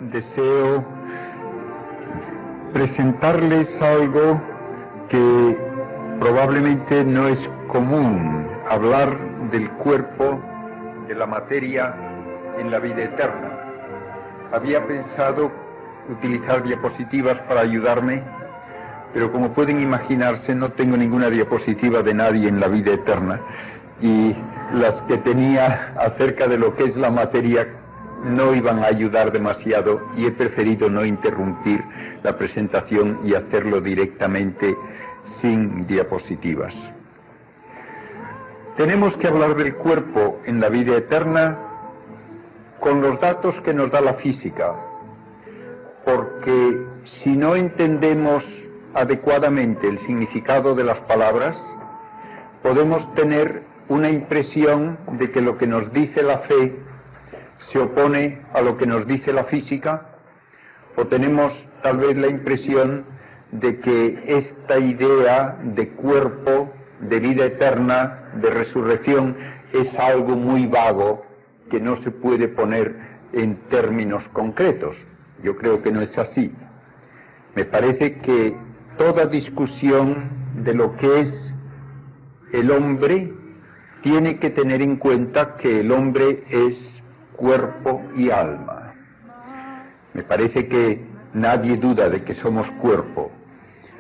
deseo presentarles algo que probablemente no es común, hablar del cuerpo, de la materia en la vida eterna. Había pensado utilizar diapositivas para ayudarme, pero como pueden imaginarse no tengo ninguna diapositiva de nadie en la vida eterna, y las que tenía acerca de lo que es la materia no iban a ayudar demasiado, y he preferido no interrumpir la presentación y hacerlo directamente sin diapositivas. Tenemos que hablar del cuerpo en la vida eterna con los datos que nos da la física, porque si no entendemos adecuadamente el significado de las palabras, podemos tener una impresión de que lo que nos dice la fe se opone a lo que nos dice la física, o tenemos tal vez la impresión de que esta idea de cuerpo, de vida eterna, de resurrección, es algo muy vago que no se puede poner en términos concretos. Yo creo que no es así. Me parece que toda discusión de lo que es el hombre tiene que tener en cuenta que el hombre es cuerpo y alma. Me parece que nadie duda de que somos cuerpo.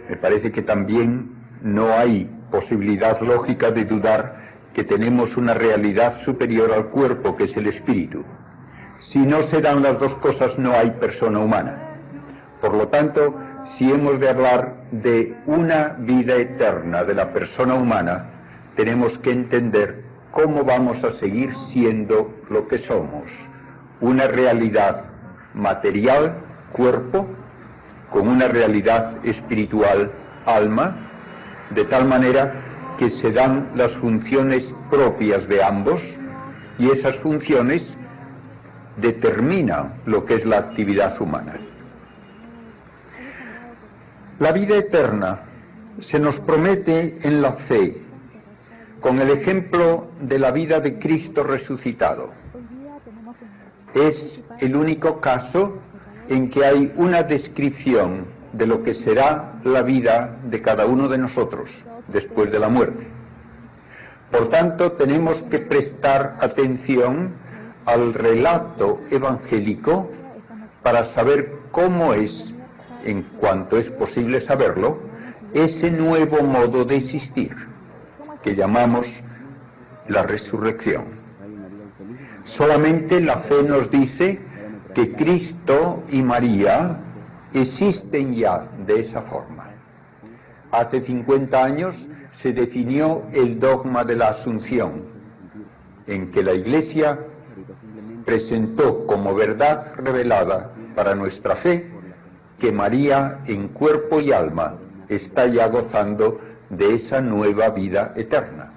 Me parece que también no hay posibilidad lógica de dudar que tenemos una realidad superior al cuerpo, que es el espíritu. Si no se dan las dos cosas, no hay persona humana. Por lo tanto, si hemos de hablar de una vida eterna de la persona humana, tenemos que entender cómo vamos a seguir siendo lo que somos, una realidad material, cuerpo, con una realidad espiritual, alma, de tal manera que se dan las funciones propias de ambos, y esas funciones determinan lo que es la actividad humana. La vida eterna se nos promete en la fe, con el ejemplo de la vida de Cristo resucitado. Es el único caso en que hay una descripción de lo que será la vida de cada uno de nosotros después de la muerte. Por tanto, tenemos que prestar atención al relato evangélico para saber cómo es, en cuanto es posible saberlo, ese nuevo modo de existir que llamamos la resurrección. Solamente la fe nos dice que Cristo y María existen ya de esa forma. Hace 50 años se definió el dogma de la Asunción, en que la Iglesia presentó como verdad revelada para nuestra fe que María en cuerpo y alma está ya gozando de esa nueva vida eterna,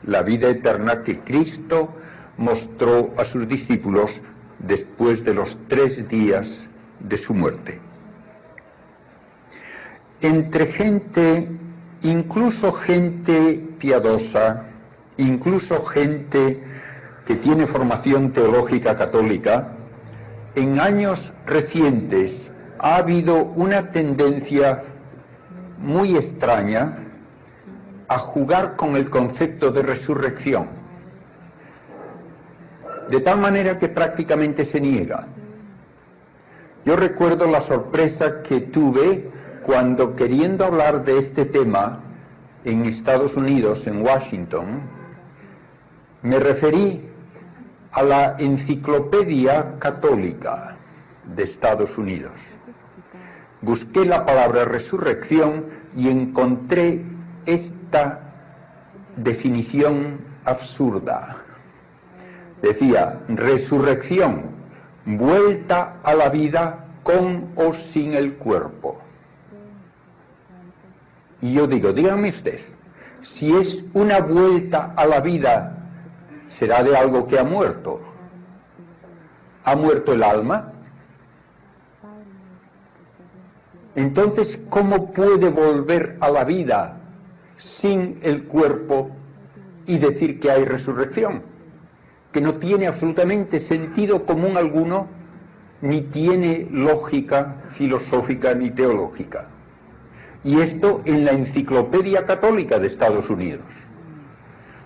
la vida eterna que Cristo mostró a sus discípulos después de los 3 días de su muerte. Entre gente, incluso gente piadosa, incluso gente que tiene formación teológica católica, en años recientes ha habido una tendencia muy extraña a jugar con el concepto de resurrección, de tal manera que prácticamente se niega. Yo recuerdo la sorpresa que tuve cuando, queriendo hablar de este tema en Estados Unidos, en Washington, me referí a la Enciclopedia Católica de Estados Unidos. Busqué la palabra resurrección y encontré esta definición absurda. Decía: resurrección, vuelta a la vida con o sin el cuerpo. Y yo digo, dígame usted, si es una vuelta a la vida, ¿será de algo que ha muerto? ¿Ha muerto el alma? Entonces, ¿cómo puede volver a la vida sin el cuerpo y decir que hay resurrección? Que no tiene absolutamente sentido común alguno ni tiene lógica filosófica ni teológica. Y esto en la Enciclopedia Católica de Estados Unidos.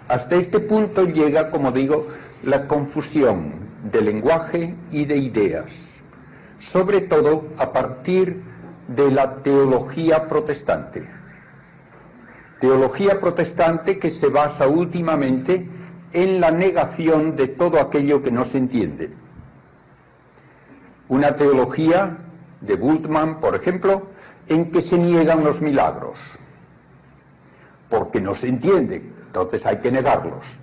Hasta este punto llega, como digo, la confusión de lenguaje y de ideas, sobre todo a partir de la teología protestante. Teología protestante que se basa últimamente en la negación de todo aquello que no se entiende. Una teología de Bultmann, por ejemplo, en que se niegan los milagros, porque no se entienden, entonces hay que negarlos.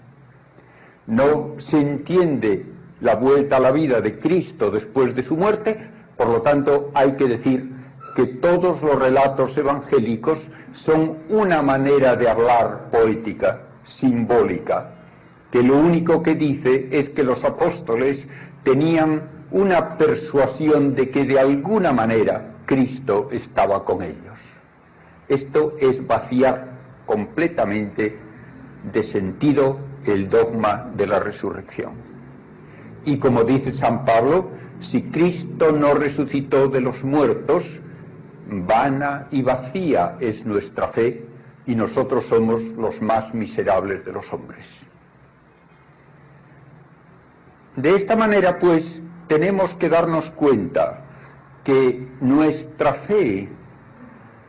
No se entiende la vuelta a la vida de Cristo después de su muerte, por lo tanto hay que decir que todos los relatos evangélicos son una manera de hablar poética, simbólica, que lo único que dice es que los apóstoles tenían una persuasión de que de alguna manera Cristo estaba con ellos. Esto es vaciar completamente de sentido el dogma de la resurrección. Y como dice San Pablo, si Cristo no resucitó de los muertos, vana y vacía es nuestra fe, y nosotros somos los más miserables de los hombres. De esta manera, pues, tenemos que darnos cuenta que nuestra fe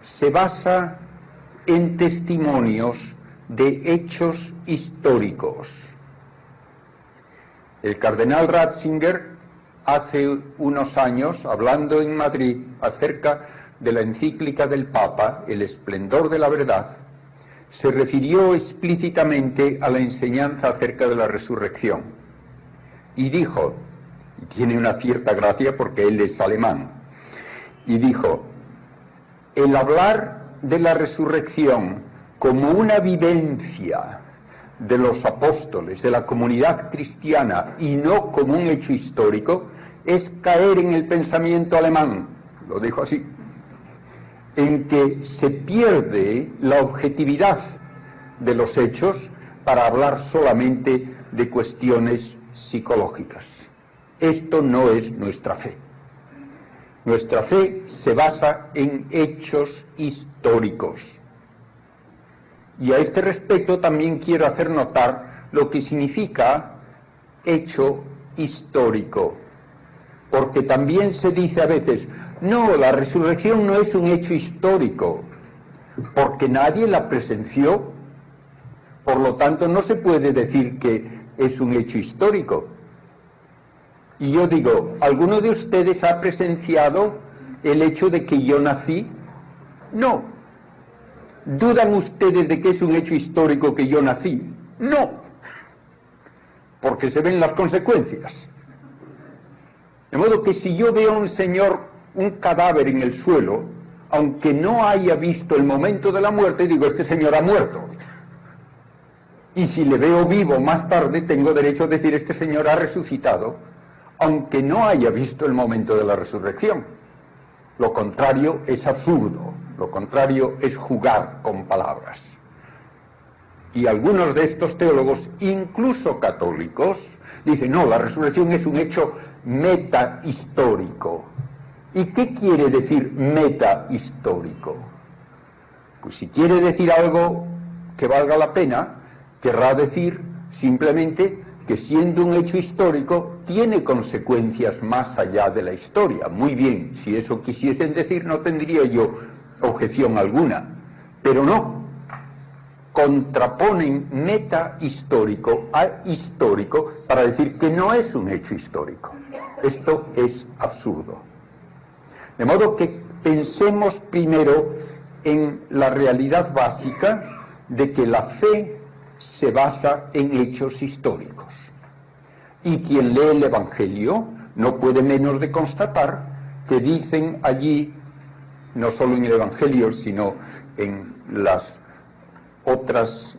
se basa en testimonios de hechos históricos. El cardenal Ratzinger, hace unos años, hablando en Madrid acerca de la encíclica del Papa, El esplendor de la verdad, se refirió explícitamente a la enseñanza acerca de la resurrección. Y dijo, y tiene una cierta gracia porque él es alemán, y dijo, el hablar de la resurrección como una vivencia de los apóstoles, de la comunidad cristiana, y no como un hecho histórico, es caer en el pensamiento alemán, lo dijo así, en que se pierde la objetividad de los hechos para hablar solamente de cuestiones psicológicas. Esto no es nuestra fe. Nuestra fe se basa en hechos históricos. Y a este respecto también quiero hacer notar lo que significa hecho histórico. Porque también se dice a veces, no, la resurrección no es un hecho histórico, porque nadie la presenció, por lo tanto no se puede decir que es un hecho histórico. Y yo digo, ¿alguno de ustedes ha presenciado el hecho de que yo nací? No. ¿Dudan ustedes de que es un hecho histórico que yo nací? No. Porque se ven las consecuencias. De modo que si yo veo a un señor, un cadáver en el suelo, aunque no haya visto el momento de la muerte, digo, este señor ha muerto. Y si le veo vivo más tarde, tengo derecho a decir, este señor ha resucitado, aunque no haya visto el momento de la resurrección. Lo contrario es absurdo, lo contrario es jugar con palabras. Y algunos de estos teólogos, incluso católicos, dicen, no, la resurrección es un hecho metahistórico. ¿Y qué quiere decir metahistórico? Pues si quiere decir algo que valga la pena, querrá decir simplemente que siendo un hecho histórico tiene consecuencias más allá de la historia. Muy bien, si eso quisiesen decir no tendría yo objeción alguna, pero no. Contraponen metahistórico a histórico para decir que no es un hecho histórico. Esto es absurdo. De modo que pensemos primero en la realidad básica de que la fe se basa en hechos históricos. Y quien lee el Evangelio no puede menos de constatar que dicen allí, no solo en el Evangelio, sino en las otras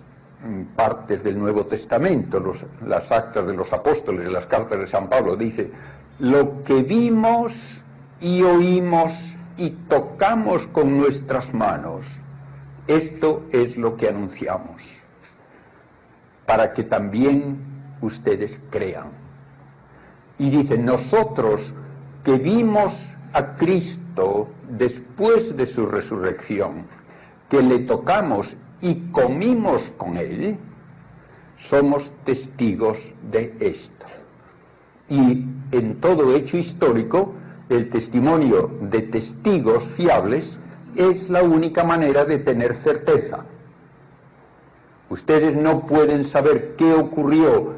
partes del Nuevo Testamento, las actas de los apóstoles, las cartas de San Pablo, dice, lo que vimos y oímos y tocamos con nuestras manos, esto es lo que anunciamos, para que también ustedes crean. Y dicen, nosotros que vimos a Cristo después de su resurrección, que le tocamos y comimos con Él, somos testigos de esto. Y en todo hecho histórico, el testimonio de testigos fiables es la única manera de tener certeza. Ustedes no pueden saber qué ocurrió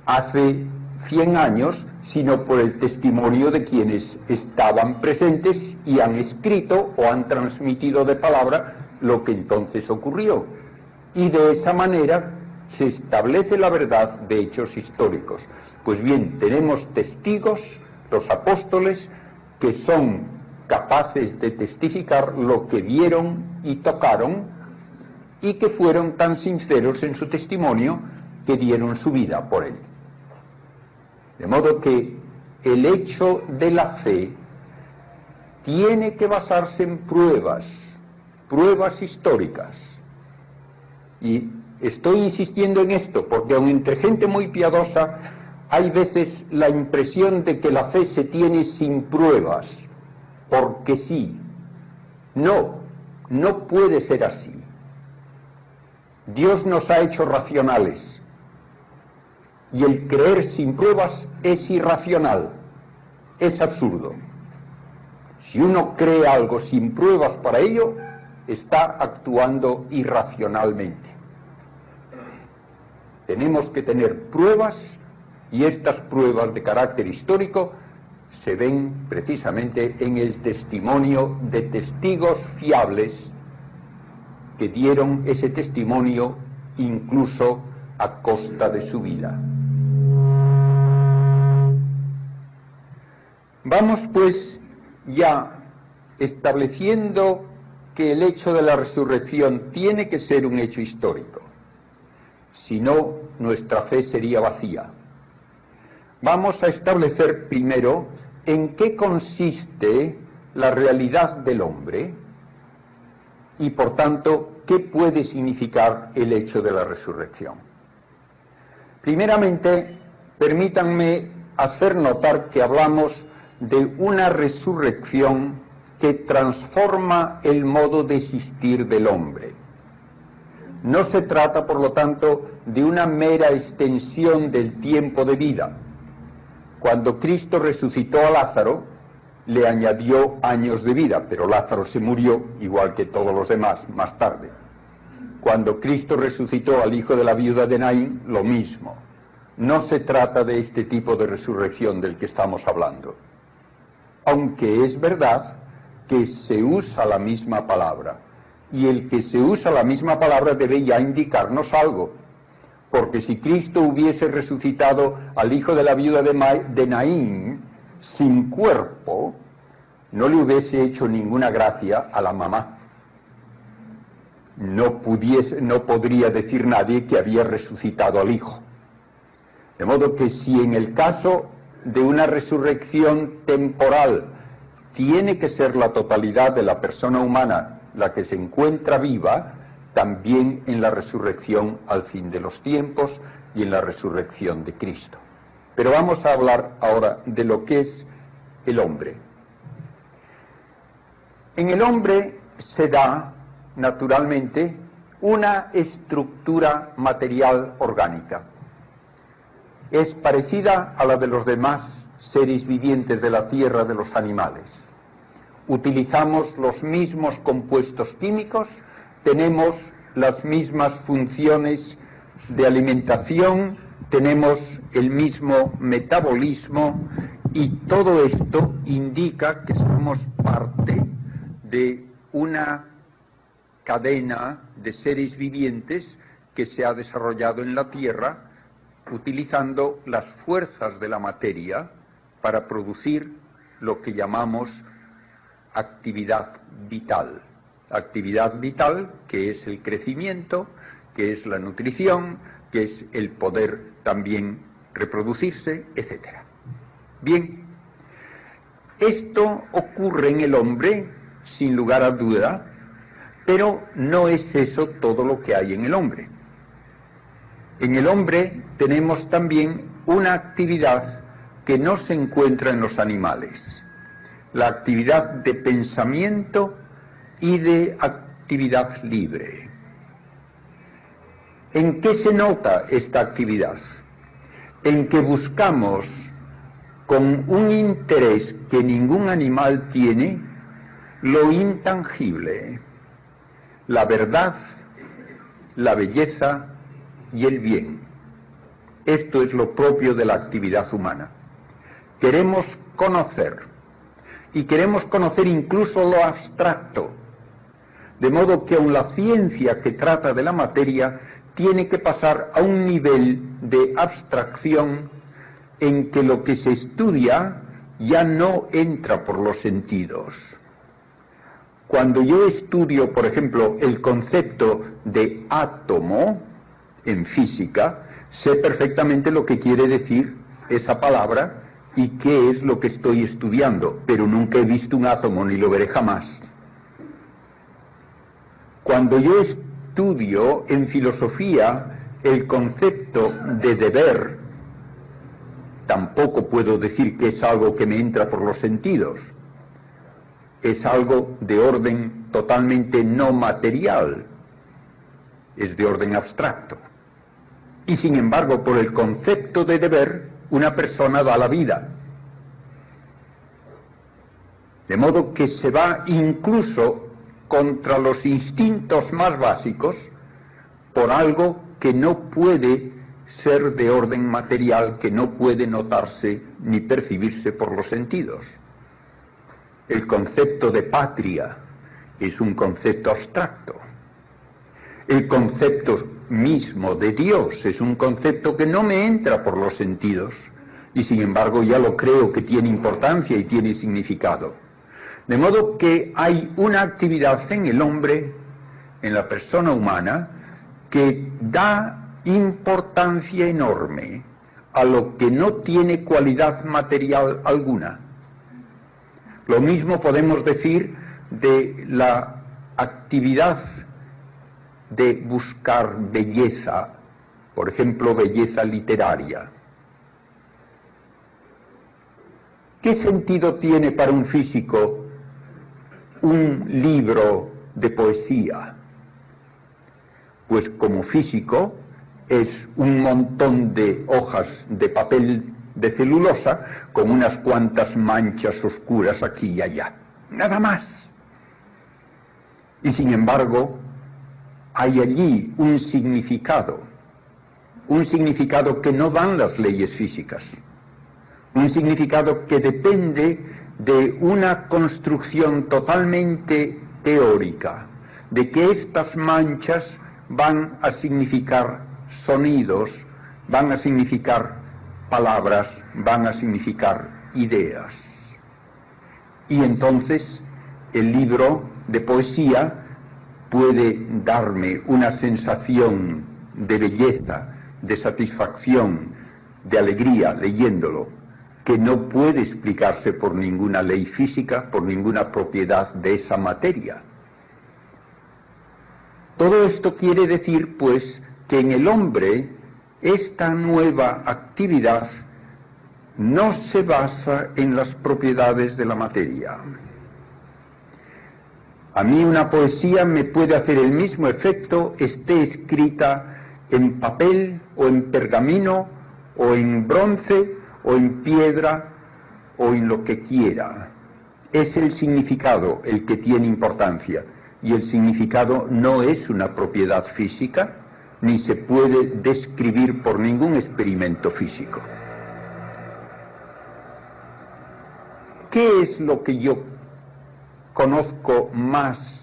hace 100 años, sino por el testimonio de quienes estaban presentes y han escrito o han transmitido de palabra lo que entonces ocurrió. Y de esa manera se establece la verdad de hechos históricos. Pues bien, tenemos testigos, los apóstoles, que son capaces de testificar lo que vieron y tocaron, y que fueron tan sinceros en su testimonio que dieron su vida por él. De modo que el hecho de la fe tiene que basarse en pruebas históricas. Y estoy insistiendo en esto porque aun entre gente muy piadosa hay veces la impresión de que la fe se tiene sin pruebas, porque sí. No puede ser así. Dios nos ha hecho racionales, y el creer sin pruebas es irracional, es absurdo. Si uno cree algo sin pruebas para ello, está actuando irracionalmente. Tenemos que tener pruebas, y estas pruebas de carácter histórico se ven precisamente en el testimonio de testigos fiables que dieron ese testimonio incluso a costa de su vida. Vamos pues ya estableciendo que el hecho de la resurrección tiene que ser un hecho histórico, si no, nuestra fe sería vacía. Vamos a establecer primero en qué consiste la realidad del hombre y, por tanto, qué puede significar el hecho de la resurrección. Primeramente, permítanme hacer notar que hablamos de una resurrección que transforma el modo de existir del hombre. No se trata, por lo tanto, de una mera extensión del tiempo de vida. Cuando Cristo resucitó a Lázaro, le añadió años de vida, pero Lázaro se murió, igual que todos los demás, más tarde. Cuando Cristo resucitó al hijo de la viuda de Naín, lo mismo. No se trata de este tipo de resurrección del que estamos hablando. Aunque es verdad que se usa la misma palabra, y el que se usa la misma palabra debe ya indicarnos algo. Porque si Cristo hubiese resucitado al hijo de la viuda de Naín sin cuerpo, no le hubiese hecho ninguna gracia a la mamá. No podría decir nadie que había resucitado al hijo. De modo que si en el caso de una resurrección temporal tiene que ser la totalidad de la persona humana la que se encuentra viva, también en la resurrección al fin de los tiempos y en la resurrección de Cristo. Pero vamos a hablar ahora de lo que es el hombre. En el hombre se da, naturalmente, una estructura material orgánica. Es parecida a la de los demás seres vivientes de la tierra, de los animales. Utilizamos los mismos compuestos químicos, tenemos las mismas funciones de alimentación, tenemos el mismo metabolismo, y todo esto indica que somos parte de una cadena de seres vivientes que se ha desarrollado en la Tierra utilizando las fuerzas de la materia para producir lo que llamamos actividad vital. Actividad vital que es el crecimiento, que es la nutrición, que es el poder también reproducirse, etc. Bien, esto ocurre en el hombre sin lugar a duda, pero no es eso todo lo que hay en el hombre. En el hombre tenemos también una actividad que no se encuentra en los animales: la actividad de pensamiento y de actividad libre. ¿En qué se nota esta actividad? En que buscamos, con un interés que ningún animal tiene, lo intangible, la verdad, la belleza y el bien. Esto es lo propio de la actividad humana. Queremos conocer, y queremos conocer incluso lo abstracto, de modo que aun la ciencia que trata de la materia tiene que pasar a un nivel de abstracción en que lo que se estudia ya no entra por los sentidos. Cuando yo estudio, por ejemplo, el concepto de átomo en física, sé perfectamente lo que quiere decir esa palabra y qué es lo que estoy estudiando, pero nunca he visto un átomo ni lo veré jamás. Cuando yo estudio en filosofía el concepto de deber, tampoco puedo decir que es algo que me entra por los sentidos. Es algo de orden totalmente no material, es de orden abstracto. Y sin embargo, por el concepto de deber, una persona da la vida. De modo que se va incluso contra los instintos más básicos por algo que no puede ser de orden material, que no puede notarse ni percibirse por los sentidos. El concepto de patria es un concepto abstracto. El concepto mismo de Dios es un concepto que no me entra por los sentidos, y sin embargo ya lo creo que tiene importancia y tiene significado. De modo que hay una actividad en el hombre, en la persona humana, que da importancia enorme a lo que no tiene cualidad material alguna. Lo mismo podemos decir de la actividad de buscar belleza, por ejemplo, belleza literaria. ¿Qué sentido tiene para un físico un libro de poesía? Pues como físico es un montón de hojas de papel de celulosa con unas cuantas manchas oscuras aquí y allá, nada más. Y sin embargo, hay allí un significado que no dan las leyes físicas, un significado que depende de una construcción totalmente teórica, de que estas manchas van a significar sonidos, van a significar palabras, van a significar ideas. Y entonces el libro de poesía puede darme una sensación de belleza, de satisfacción, de alegría leyéndolo, que no puede explicarse por ninguna ley física, por ninguna propiedad de esa materia. Todo esto quiere decir, pues, que en el hombre esta nueva actividad no se basa en las propiedades de la materia. A mí una poesía me puede hacer el mismo efecto, esté escrita en papel o en pergamino o en bronce o en piedra o en lo que quiera. Es el significado el que tiene importancia, y el significado no es una propiedad física, ni se puede describir por ningún experimento físico. ¿Qué es lo que yo conozco más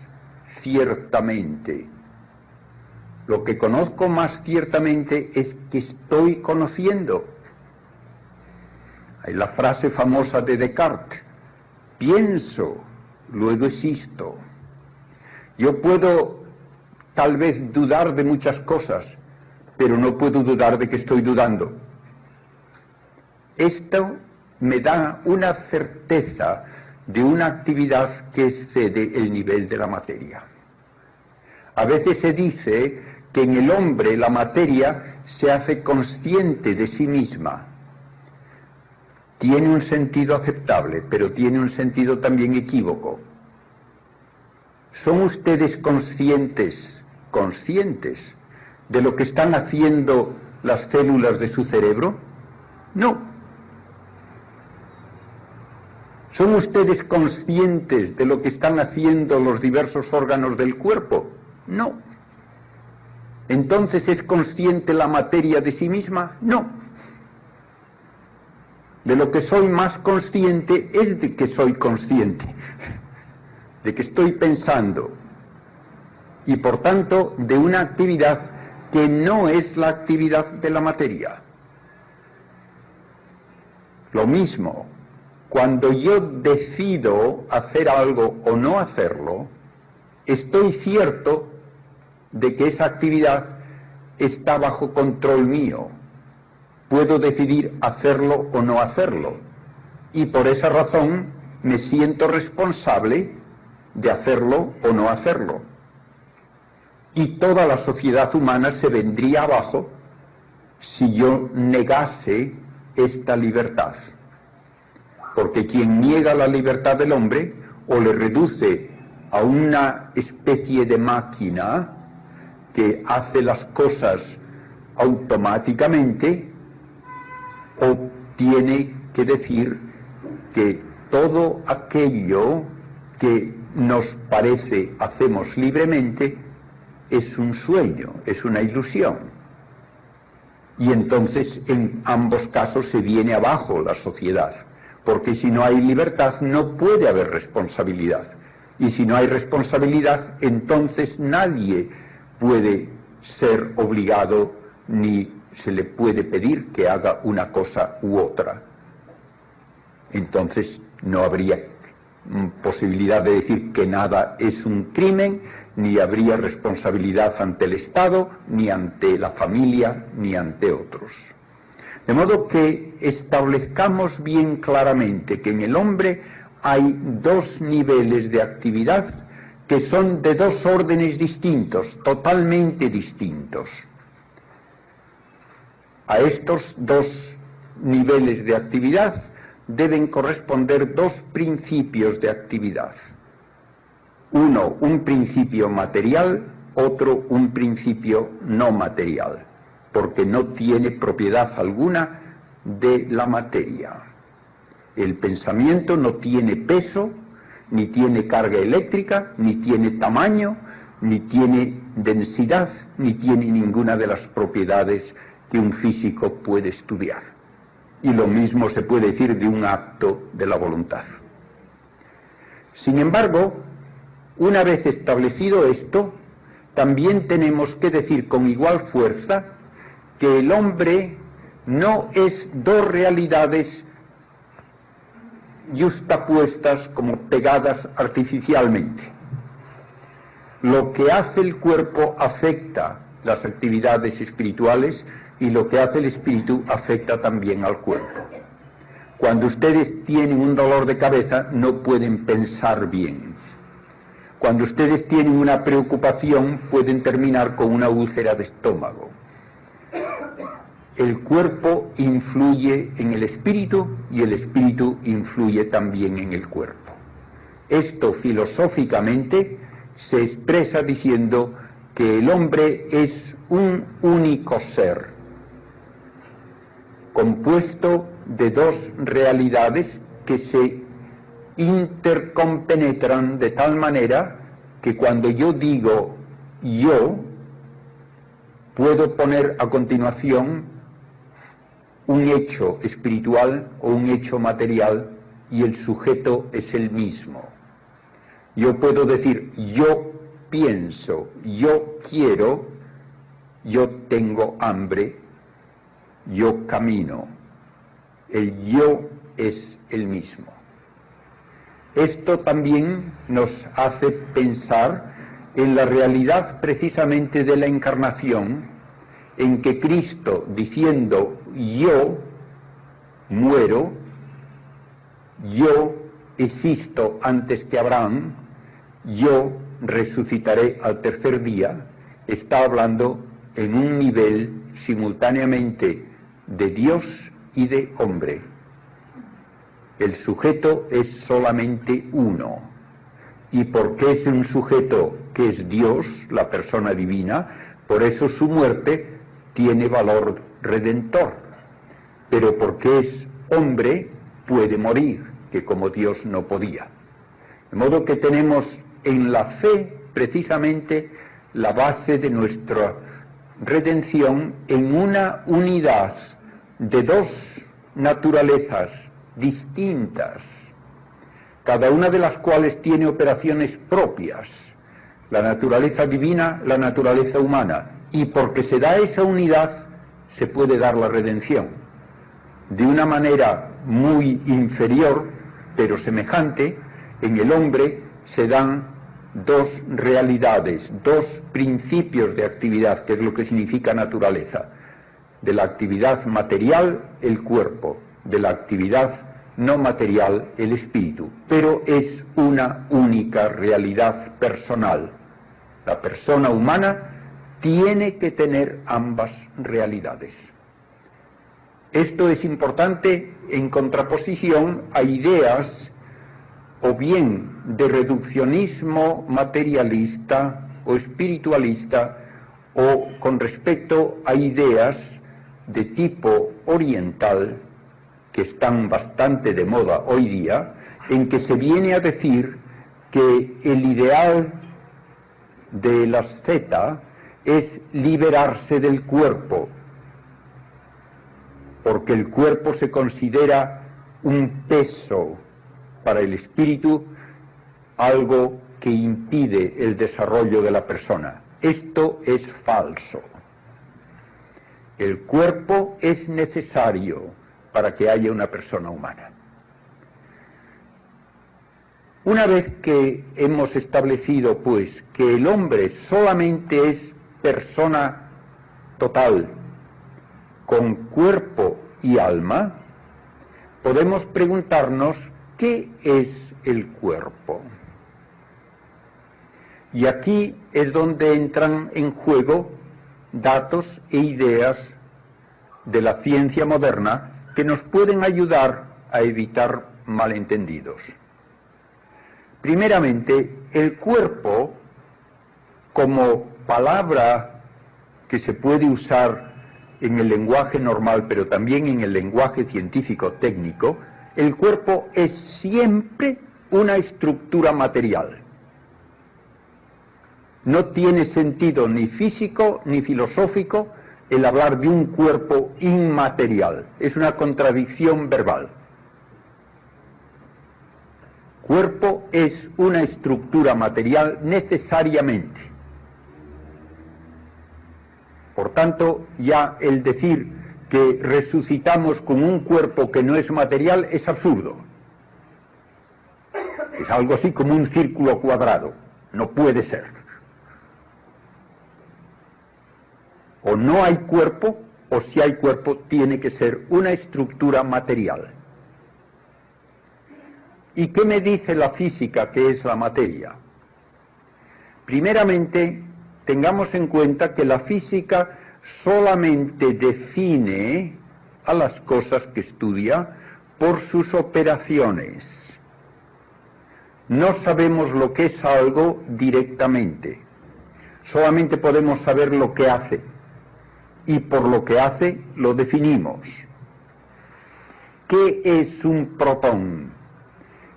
ciertamente? Lo que conozco más ciertamente es que estoy conociendo. Hay la frase famosa de Descartes: pienso, luego existo. Yo puedo tal vez dudar de muchas cosas, pero no puedo dudar de que estoy dudando. Esto me da una certeza de una actividad que excede el nivel de la materia. A veces se dice que en el hombre la materia se hace consciente de sí misma, tiene un sentido aceptable, pero tiene un sentido también equívoco. ¿Son ustedes conscientes de lo que están haciendo las células de su cerebro? No. ¿Son ustedes conscientes de lo que están haciendo los diversos órganos del cuerpo? No. ¿Entonces es consciente la materia de sí misma? No. De lo que soy más consciente es de que soy consciente, de que estoy pensando, y por tanto de una actividad que no es la actividad de la materia. Lo mismo, cuando yo decido hacer algo o no hacerlo, estoy cierto de que esa actividad está bajo control mío. Puedo decidir hacerlo o no hacerlo, y por esa razón me siento responsable de hacerlo o no hacerlo. Y toda la sociedad humana se vendría abajo si yo negase esta libertad. Porque quien niega la libertad del hombre o le reduce a una especie de máquina que hace las cosas automáticamente, o tiene que decir que todo aquello que nos parece hacemos libremente es un sueño, es una ilusión. Y entonces en ambos casos se viene abajo la sociedad, porque si no hay libertad no puede haber responsabilidad, y si no hay responsabilidad entonces nadie puede ser obligado ni se le puede pedir que haga una cosa u otra. Entonces no habría posibilidad de decir que nada es un crimen, ni habría responsabilidad ante el Estado, ni ante la familia, ni ante otros. De modo que establezcamos bien claramente que en el hombre hay dos niveles de actividad que son de dos órdenes distintos, totalmente distintos. A estos dos niveles de actividad deben corresponder dos principios de actividad. Uno, un principio material, otro, un principio no material, porque no tiene propiedad alguna de la materia. El pensamiento no tiene peso, ni tiene carga eléctrica, ni tiene tamaño, ni tiene densidad, ni tiene ninguna de las propiedades que un físico puede estudiar. Y lo mismo se puede decir de un acto de la voluntad. Sin embargo, una vez establecido esto, también tenemos que decir con igual fuerza que el hombre no es dos realidades yuxtapuestas como pegadas artificialmente. Lo que hace el cuerpo afecta las actividades espirituales y lo que hace el espíritu afecta también al cuerpo. Cuando ustedes tienen un dolor de cabeza no pueden pensar bien. Cuando ustedes tienen una preocupación pueden terminar con una úlcera de estómago. El cuerpo influye en el espíritu y el espíritu influye también en el cuerpo. Esto filosóficamente se expresa diciendo que el hombre es un único ser, compuesto de dos realidades que se intercompenetran de tal manera que cuando yo digo yo, puedo poner a continuación un hecho espiritual o un hecho material y el sujeto es el mismo. Yo puedo decir yo pienso, yo quiero, yo tengo hambre, yo camino. El yo es el mismo. Esto también nos hace pensar en la realidad precisamente de la encarnación, en que Cristo, diciendo yo muero, yo existo antes que Abraham, yo resucitaré al tercer día, está hablando en un nivel simultáneamente de Dios y de hombre. El sujeto es solamente uno. Y porque es un sujeto que es Dios, la persona divina, por eso su muerte tiene valor redentor. Pero porque es hombre, puede morir, que como Dios no podía. De modo que tenemos en la fe precisamente la base de nuestra redención en una unidad de dos naturalezas distintas, cada una de las cuales tiene operaciones propias, la naturaleza divina, la naturaleza humana, y porque se da esa unidad se puede dar la redención. De una manera muy inferior, pero semejante, en el hombre se dan dos realidades, dos principios de actividad, que es lo que significa naturaleza. De la actividad material, el cuerpo; de la actividad no material, el espíritu. Pero es una única realidad personal. La persona humana tiene que tener ambas realidades. Esto es importante en contraposición a ideas o bien de reduccionismo materialista o espiritualista, o con respecto a ideas de tipo oriental que están bastante de moda hoy día, en que se viene a decir que el ideal de la asceta es liberarse del cuerpo, porque el cuerpo se considera un peso para el espíritu, algo que impide el desarrollo de la persona. Esto es falso. El cuerpo es necesario para que haya una persona humana. Una vez que hemos establecido, pues, que el hombre solamente es persona total, con cuerpo y alma, podemos preguntarnos ¿qué es el cuerpo? Y aquí es donde entran en juego datos e ideas de la ciencia moderna que nos pueden ayudar a evitar malentendidos. Primeramente, el cuerpo, como palabra que se puede usar en el lenguaje normal, pero también en el lenguaje científico técnico, el cuerpo es siempre una estructura material. No tiene sentido ni físico ni filosófico el hablar de un cuerpo inmaterial. Es una contradicción verbal. Cuerpo es una estructura material necesariamente. Por tanto, ya el decir que resucitamos con un cuerpo que no es material es absurdo. Es algo así como un círculo cuadrado. No puede ser. O no hay cuerpo, o si hay cuerpo, tiene que ser una estructura material. ¿Y qué me dice la física que es la materia? Primeramente, tengamos en cuenta que la física solamente define a las cosas que estudia por sus operaciones. No sabemos lo que es algo directamente. Solamente podemos saber lo que hace. Y por lo que hace lo definimos. ¿Qué es un protón?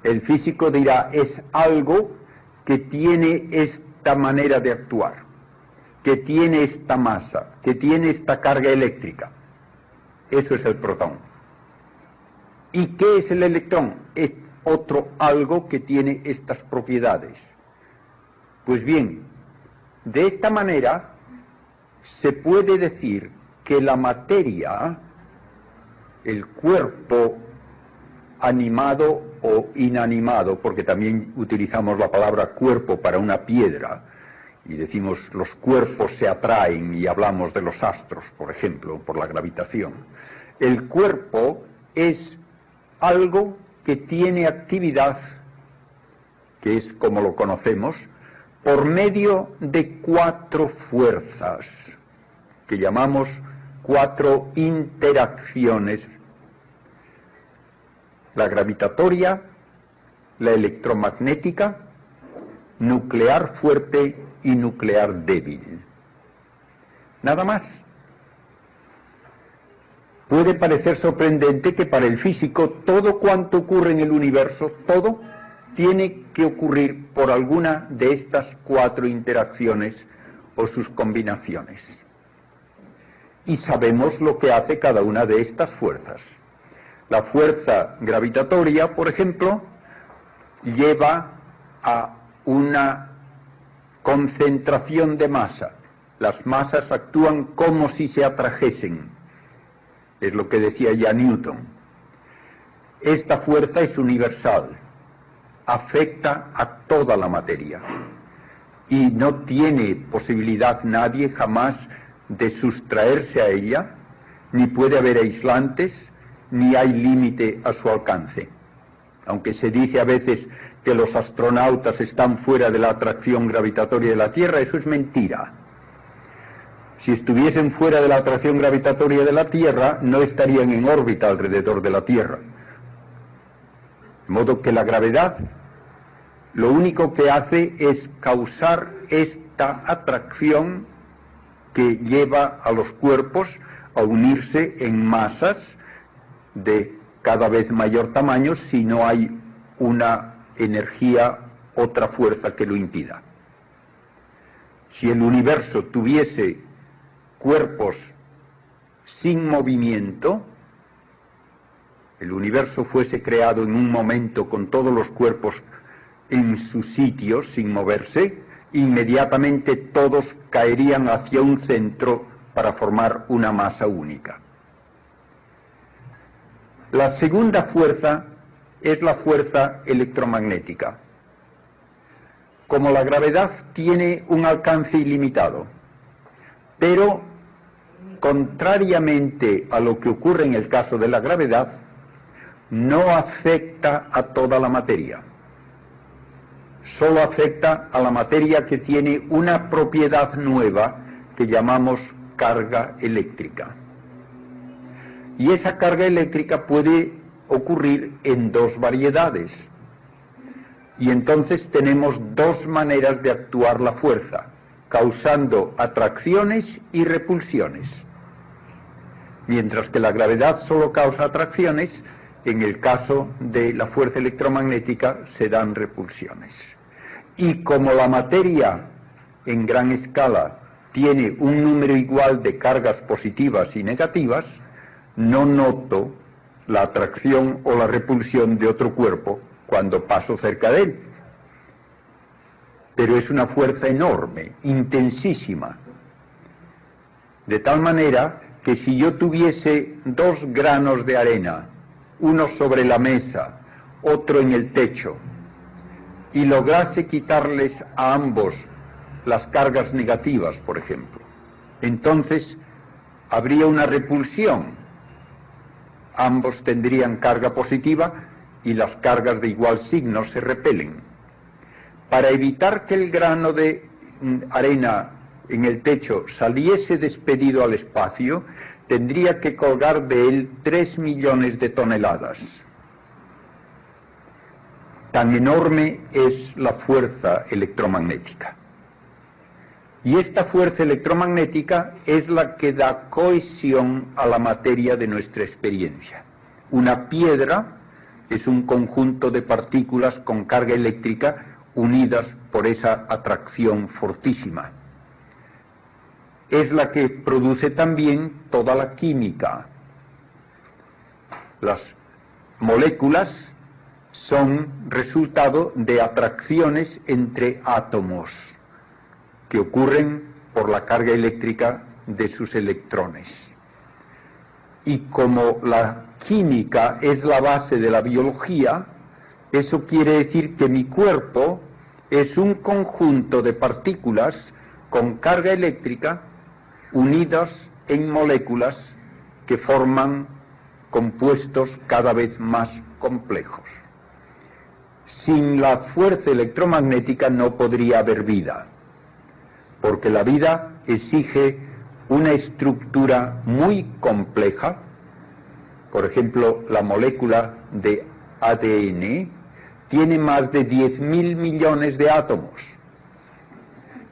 El físico dirá, es algo que tiene esta manera de actuar, que tiene esta masa, que tiene esta carga eléctrica. Eso es el protón. ¿Y qué es el electrón? Es otro algo que tiene estas propiedades. Pues bien, de esta manera se puede decir que la materia, el cuerpo animado o inanimado, porque también utilizamos la palabra cuerpo para una piedra, y decimos los cuerpos se atraen y hablamos de los astros, por ejemplo, por la gravitación. El cuerpo es algo que tiene actividad, que es como lo conocemos, por medio de 4 fuerzas, que llamamos 4 interacciones la gravitatoria, la electromagnética, nuclear fuerte y nuclear débil. Nada más. Puede parecer sorprendente que para el físico todo cuanto ocurre en el universo, todo, tiene que ocurrir por alguna de estas 4 interacciones o sus combinaciones. Y sabemos lo que hace cada una de estas fuerzas. La fuerza gravitatoria, por ejemplo, lleva a una concentración de masa. Las masas actúan como si se atrajesen. Es lo que decía ya Newton. Esta fuerza es universal, afecta a toda la materia y no tiene posibilidad nadie jamás de sustraerse a ella, ni puede haber aislantes, ni hay límite a su alcance. Aunque se dice a veces que los astronautas están fuera de la atracción gravitatoria de la Tierra, eso es mentira. Si estuviesen fuera de la atracción gravitatoria de la Tierra, no estarían en órbita alrededor de la Tierra. De modo que la gravedad lo único que hace es causar esta atracción que lleva a los cuerpos a unirse en masas de cada vez mayor tamaño si no hay una energía, otra fuerza que lo impida. Si el universo tuviese cuerpos sin movimiento, el universo fuese creado en un momento con todos los cuerpos en su sitio sin moverse, inmediatamente todos caerían hacia un centro para formar una masa única. La segunda fuerza es la fuerza electromagnética. Como la gravedad tiene un alcance ilimitado, pero contrariamente a lo que ocurre en el caso de la gravedad, no afecta a toda la materia. Solo afecta a la materia que tiene una propiedad nueva que llamamos carga eléctrica. Y esa carga eléctrica puede ocurrir en 2 variedades. Y entonces tenemos 2 maneras de actuar la fuerza, causando atracciones y repulsiones. Mientras que la gravedad solo causa atracciones, en el caso de la fuerza electromagnética se dan repulsiones. Y como la materia en gran escala tiene un número igual de cargas positivas y negativas, no noto la atracción o la repulsión de otro cuerpo cuando paso cerca de él. Pero es una fuerza enorme, intensísima. De tal manera que si yo tuviese 2 granos de arena, uno sobre la mesa, otro en el techo, y lograse quitarles a ambos las cargas negativas, por ejemplo, entonces habría una repulsión. Ambos tendrían carga positiva y las cargas de igual signo se repelen. Para evitar que el grano de arena en el techo saliese despedido al espacio, tendría que colgar de él 3 millones de toneladas. Tan enorme es la fuerza electromagnética. Y esta fuerza electromagnética es la que da cohesión a la materia de nuestra experiencia. Una piedra es un conjunto de partículas con carga eléctrica unidas por esa atracción fortísima. Es la que produce también toda la química. Las moléculas son resultado de atracciones entre átomos que ocurren por la carga eléctrica de sus electrones. Y como la química es la base de la biología, eso quiere decir que mi cuerpo es un conjunto de partículas con carga eléctrica unidas en moléculas que forman compuestos cada vez más complejos. Sin la fuerza electromagnética no podría haber vida, porque la vida exige una estructura muy compleja. Por ejemplo, la molécula de ADN tiene más de 10.000 millones de átomos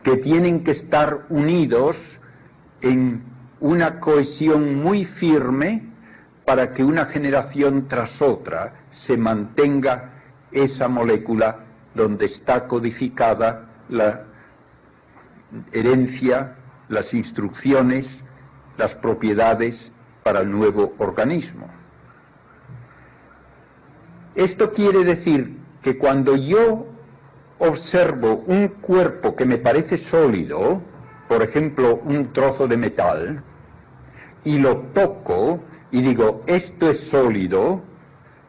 que tienen que estar unidos en una cohesión muy firme para que una generación tras otra se mantenga esa molécula donde está codificada la herencia, las instrucciones, las propiedades para el nuevo organismo. Esto quiere decir que cuando yo observo un cuerpo que me parece sólido, por ejemplo, un trozo de metal, y lo toco y digo, esto es sólido,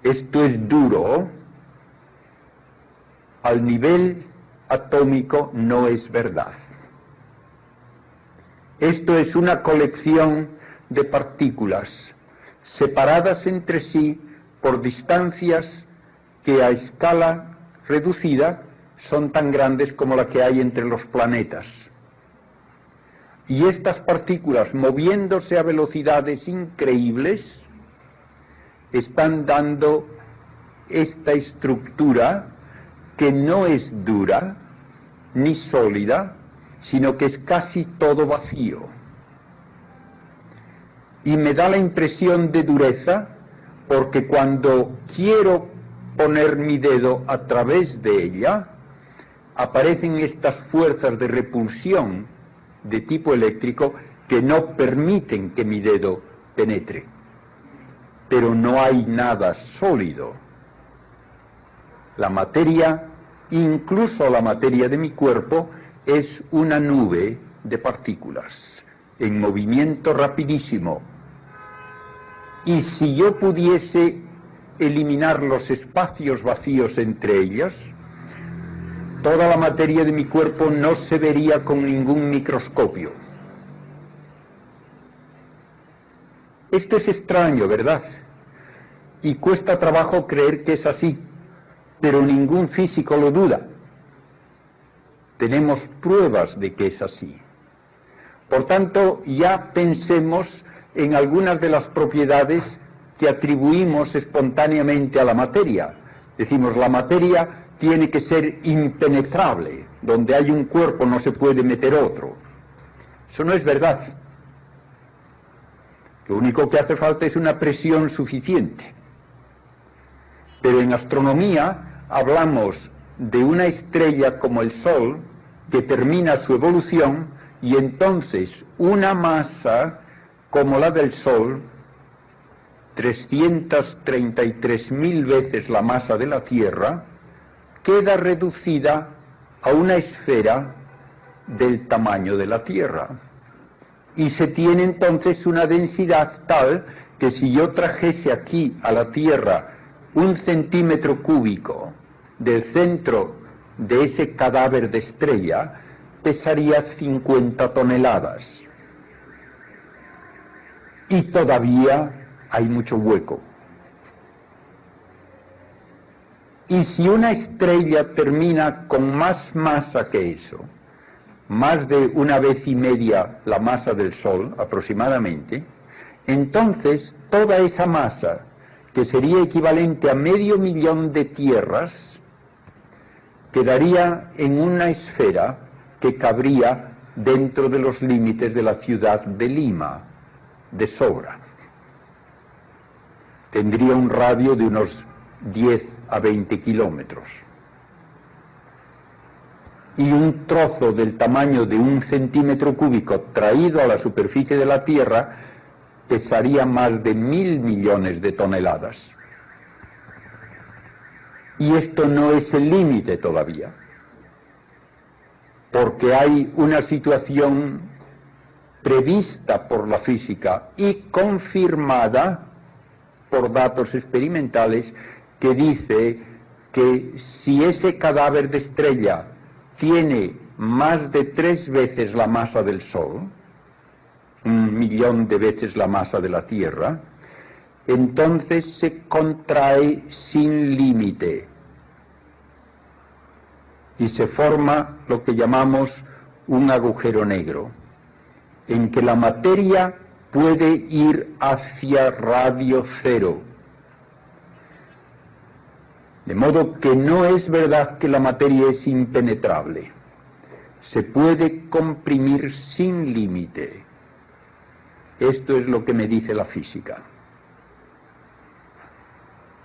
esto es duro, al nivel atómico no es verdad. Esto es una colección de partículas separadas entre sí por distancias que a escala reducida son tan grandes como la que hay entre los planetas. Y estas partículas, moviéndose a velocidades increíbles, están dando esta estructura que no es dura ni sólida, sino que es casi todo vacío. Y me da la impresión de dureza porque cuando quiero poner mi dedo a través de ella, aparecen estas fuerzas de repulsión de tipo eléctrico que no permiten que mi dedo penetre. Pero no hay nada sólido. La materia, incluso la materia de mi cuerpo, es una nube de partículas en movimiento rapidísimo. Y si yo pudiese eliminar los espacios vacíos entre ellas, toda la materia de mi cuerpo no se vería con ningún microscopio. Esto es extraño, ¿verdad? Y cuesta trabajo creer que es así, pero ningún físico lo duda. Tenemos pruebas de que es así. Por tanto, ya pensemos en algunas de las propiedades que atribuimos espontáneamente a la materia. Decimos, la materia tiene que ser impenetrable. Donde hay un cuerpo no se puede meter otro. Eso no es verdad. Lo único que hace falta es una presión suficiente. Pero en astronomía hablamos de una estrella como el Sol que termina su evolución y entonces una masa como la del Sol, 333.000 veces la masa de la Tierra, queda reducida a una esfera del tamaño de la Tierra. Y se tiene entonces una densidad tal que si yo trajese aquí a la Tierra 1 centímetro cúbico del centro de ese cadáver de estrella, pesaría 50 toneladas. Y todavía hay mucho hueco. Y si una estrella termina con más masa que eso, más de 1,5 veces la masa del Sol aproximadamente, entonces toda esa masa, que sería equivalente a 500.000 de tierras, quedaría en una esfera que cabría dentro de los límites de la ciudad de Lima, de sobra. Tendría un radio de unos 10 a 20 kilómetros. Y un trozo del tamaño de 1 centímetro cúbico traído a la superficie de la Tierra pesaría más de 1.000 millones de toneladas. Y esto no es el límite todavía, porque hay una situación prevista por la física y confirmada por datos experimentales que dice que si ese cadáver de estrella tiene más de 3 veces la masa del Sol, 1.000.000 de veces la masa de la Tierra, entonces se contrae sin límite y se forma lo que llamamos un agujero negro, en que la materia puede ir hacia radio cero. De modo que no es verdad que la materia es impenetrable. Se puede comprimir sin límite. Esto es lo que me dice la física.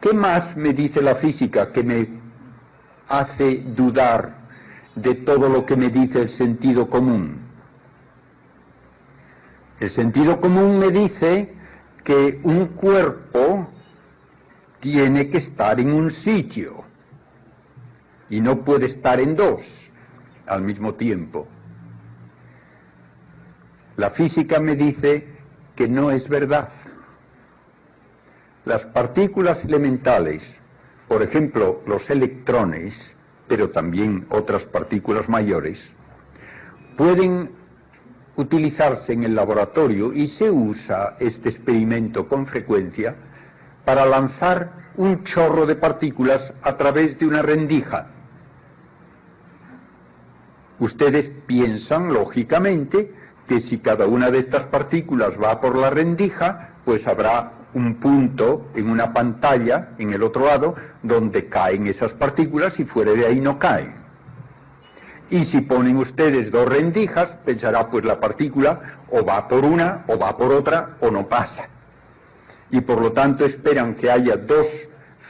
¿Qué más me dice la física que me hace dudar de todo lo que me dice el sentido común? El sentido común me dice que un cuerpo tiene que estar en un sitio y no puede estar en dos al mismo tiempo. La física me dice que no es verdad. Las partículas elementales, por ejemplo los electrones, pero también otras partículas mayores, pueden utilizarse en el laboratorio, y se usa este experimento con frecuencia, para lanzar un chorro de partículas a través de una rendija. Ustedes piensan, lógicamente, que si cada una de estas partículas va por la rendija, pues habrá un punto en una pantalla, en el otro lado, donde caen esas partículas y fuera de ahí no caen. Y si ponen ustedes dos rendijas, pensará, pues la partícula o va por una, o va por otra, o no pasa. Y por lo tanto esperan que haya dos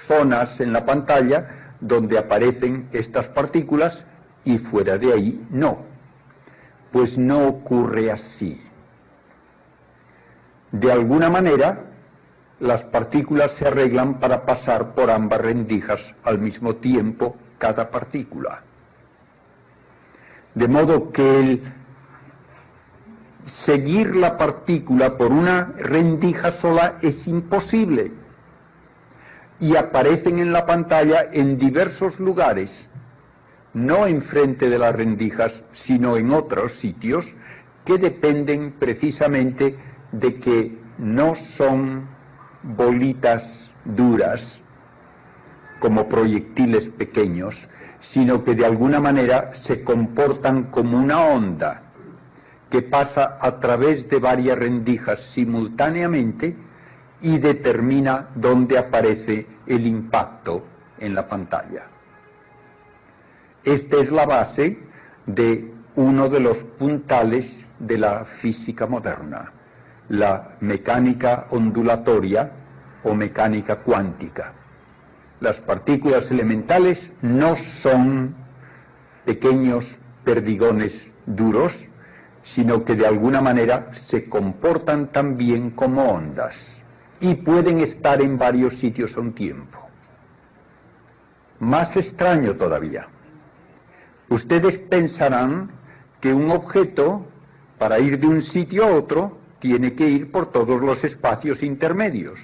zonas en la pantalla donde aparecen estas partículas y fuera de ahí no. Pues no ocurre así. De alguna manera, las partículas se arreglan para pasar por ambas rendijas al mismo tiempo, cada partícula. De modo que el seguir la partícula por una rendija sola es imposible, y aparecen en la pantalla en diversos lugares, no enfrente de las rendijas, sino en otros sitios que dependen precisamente de que no son bolitas duras como proyectiles pequeños, sino que de alguna manera se comportan como una onda que pasa a través de varias rendijas simultáneamente y determina dónde aparece el impacto en la pantalla. Esta es la base de uno de los puntales de la física moderna, la mecánica ondulatoria o mecánica cuántica. Las partículas elementales no son pequeños perdigones duros, sino que de alguna manera se comportan también como ondas y pueden estar en varios sitios a un tiempo. Más extraño todavía. Ustedes pensarán que un objeto, para ir de un sitio a otro, tiene que ir por todos los espacios intermedios.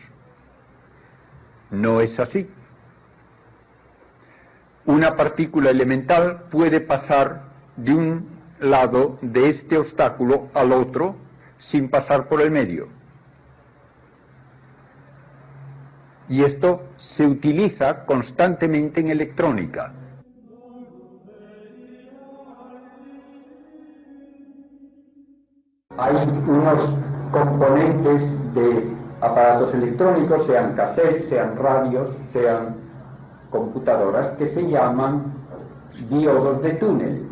No es así. Una partícula elemental puede pasar de un lado de este obstáculo al otro sin pasar por el medio. Y esto se utiliza constantemente en electrónica. Hay unos componentes de aparatos electrónicos, sean cassettes, sean radios, sean computadoras, que se llaman diodos de túnel.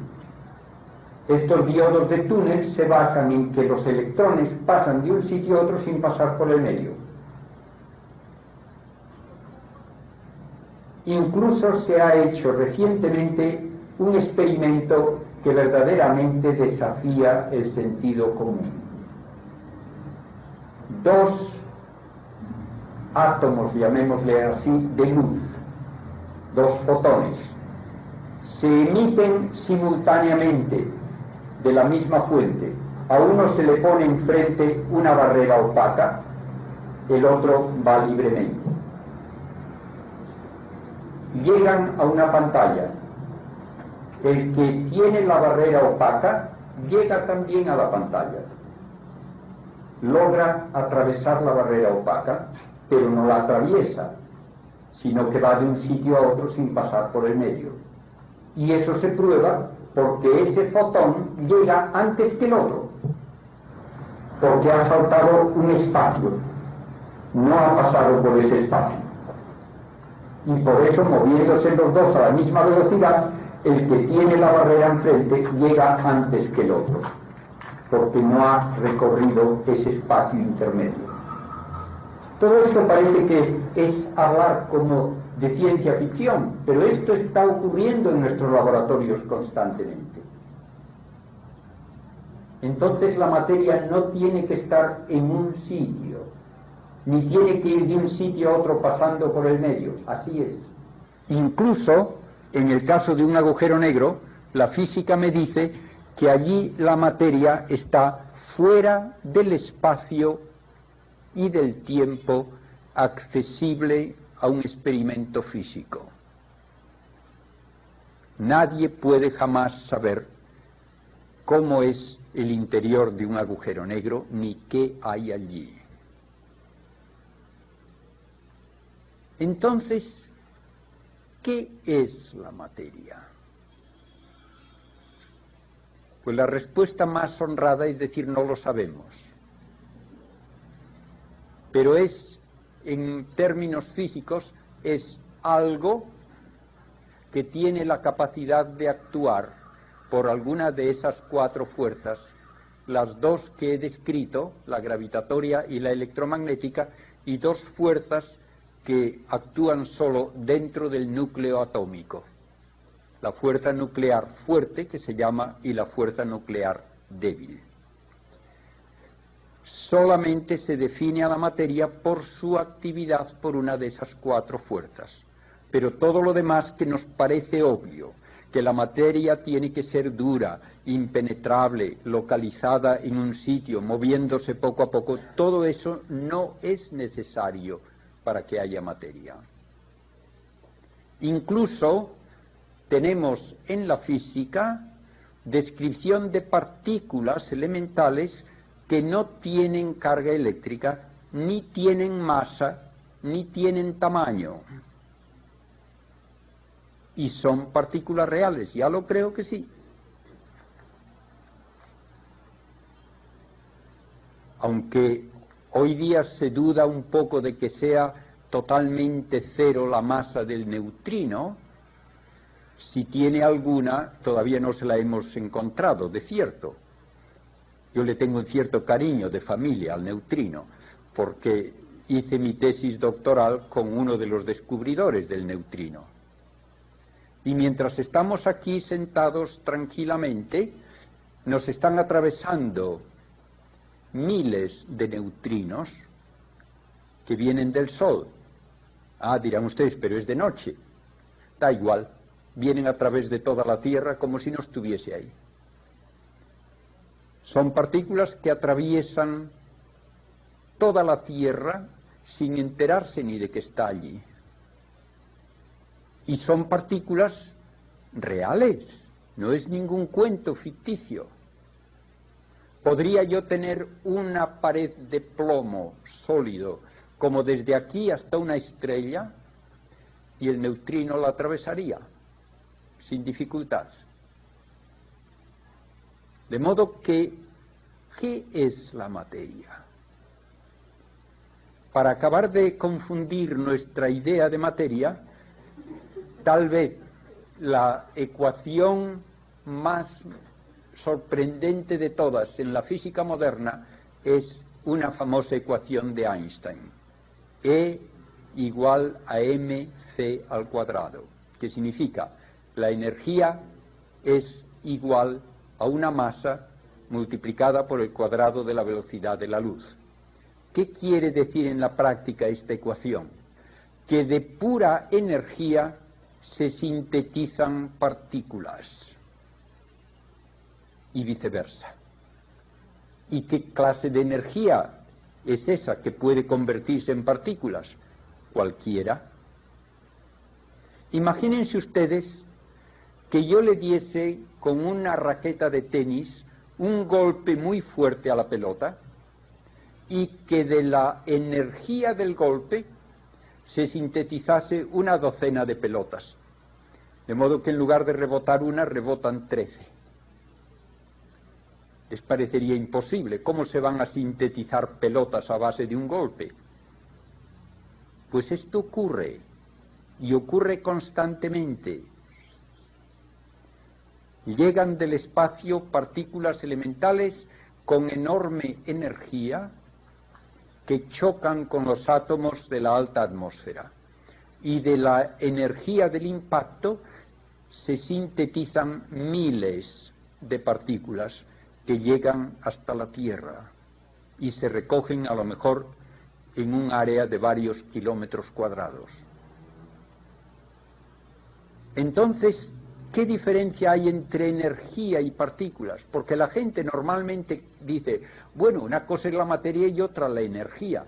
Estos diodos de túnel se basan en que los electrones pasan de un sitio a otro sin pasar por el medio. Incluso se ha hecho recientemente un experimento que verdaderamente desafía el sentido común. Dos átomos, llamémosle así, de luz, dos fotones, se emiten simultáneamente de la misma fuente. A uno se le pone enfrente una barrera opaca, el otro va libremente. Llegan a una pantalla. El que tiene la barrera opaca llega también a la pantalla. Logra atravesar la barrera opaca, pero no la atraviesa, sino que va de un sitio a otro sin pasar por el medio. Y eso se prueba porque ese fotón llega antes que el otro, porque ha saltado un espacio, no ha pasado por ese espacio. Y por eso, moviéndose los dos a la misma velocidad, el que tiene la barrera enfrente llega antes que el otro, porque no ha recorrido ese espacio intermedio. Todo esto parece que es hablar como de ciencia ficción, pero esto está ocurriendo en nuestros laboratorios constantemente. Entonces la materia no tiene que estar en un sitio, ni tiene que ir de un sitio a otro pasando por el medio. Así es. Incluso en el caso de un agujero negro, la física me dice que allí la materia está fuera del espacio y del tiempo accesible a un experimento físico. Nadie puede jamás saber cómo es el interior de un agujero negro ni qué hay allí. Entonces, ¿qué es la materia? Pues la respuesta más honrada es decir, no lo sabemos. Pero es, en términos físicos, es algo que tiene la capacidad de actuar por alguna de esas cuatro fuerzas, las dos que he descrito, la gravitatoria y la electromagnética, y dos fuerzas que actúan solo dentro del núcleo atómico. La fuerza nuclear fuerte, que se llama, y la fuerza nuclear débil. Solamente se define a la materia por su actividad por una de esas cuatro fuerzas. Pero todo lo demás que nos parece obvio, que la materia tiene que ser dura, impenetrable, localizada en un sitio, moviéndose poco a poco, todo eso no es necesario para que haya materia. Incluso tenemos en la física descripción de partículas elementales que no tienen carga eléctrica, ni tienen masa, ni tienen tamaño. Y son partículas reales, ya lo creo que sí. Aunque hoy día se duda un poco de que sea totalmente cero la masa del neutrino, si tiene alguna, todavía no se la hemos encontrado, de cierto. Yo le tengo un cierto cariño de familia al neutrino, porque hice mi tesis doctoral con uno de los descubridores del neutrino. Y mientras estamos aquí sentados tranquilamente, nos están atravesando miles de neutrinos que vienen del Sol. Ah, dirán ustedes, pero es de noche. Da igual, vienen a través de toda la Tierra como si no estuviese ahí. Son partículas que atraviesan toda la Tierra sin enterarse ni de que está allí. Y son partículas reales, no es ningún cuento ficticio. Podría yo tener una pared de plomo sólido, como desde aquí hasta una estrella, y el neutrino la atravesaría, sin dificultad. De modo que, ¿qué es la materia? Para acabar de confundir nuestra idea de materia, tal vez la ecuación más sorprendente de todas en la física moderna es una famosa ecuación de Einstein. E igual a mc al cuadrado, que significa la energía es igual a una masa multiplicada por el cuadrado de la velocidad de la luz. ¿Qué quiere decir en la práctica esta ecuación? Que de pura energía se sintetizan partículas y viceversa. ¿Y qué clase de energía es esa que puede convertirse en partículas? Cualquiera. Imagínense ustedes que yo le diese con una raqueta de tenis un golpe muy fuerte a la pelota y que de la energía del golpe se sintetizase una docena de pelotas, de modo que en lugar de rebotar una, rebotan 13. Les parecería imposible. ¿Cómo se van a sintetizar pelotas a base de un golpe? Pues esto ocurre. y ocurre constantemente. Llegan del espacio partículas elementales con enorme energía que chocan con los átomos de la alta atmósfera, y de la energía del impacto se sintetizan miles de partículas que llegan hasta la Tierra y se recogen a lo mejor en un área de varios kilómetros cuadrados. Entonces, ¿qué diferencia hay entre energía y partículas? Porque la gente normalmente dice, bueno, una cosa es la materia y otra la energía.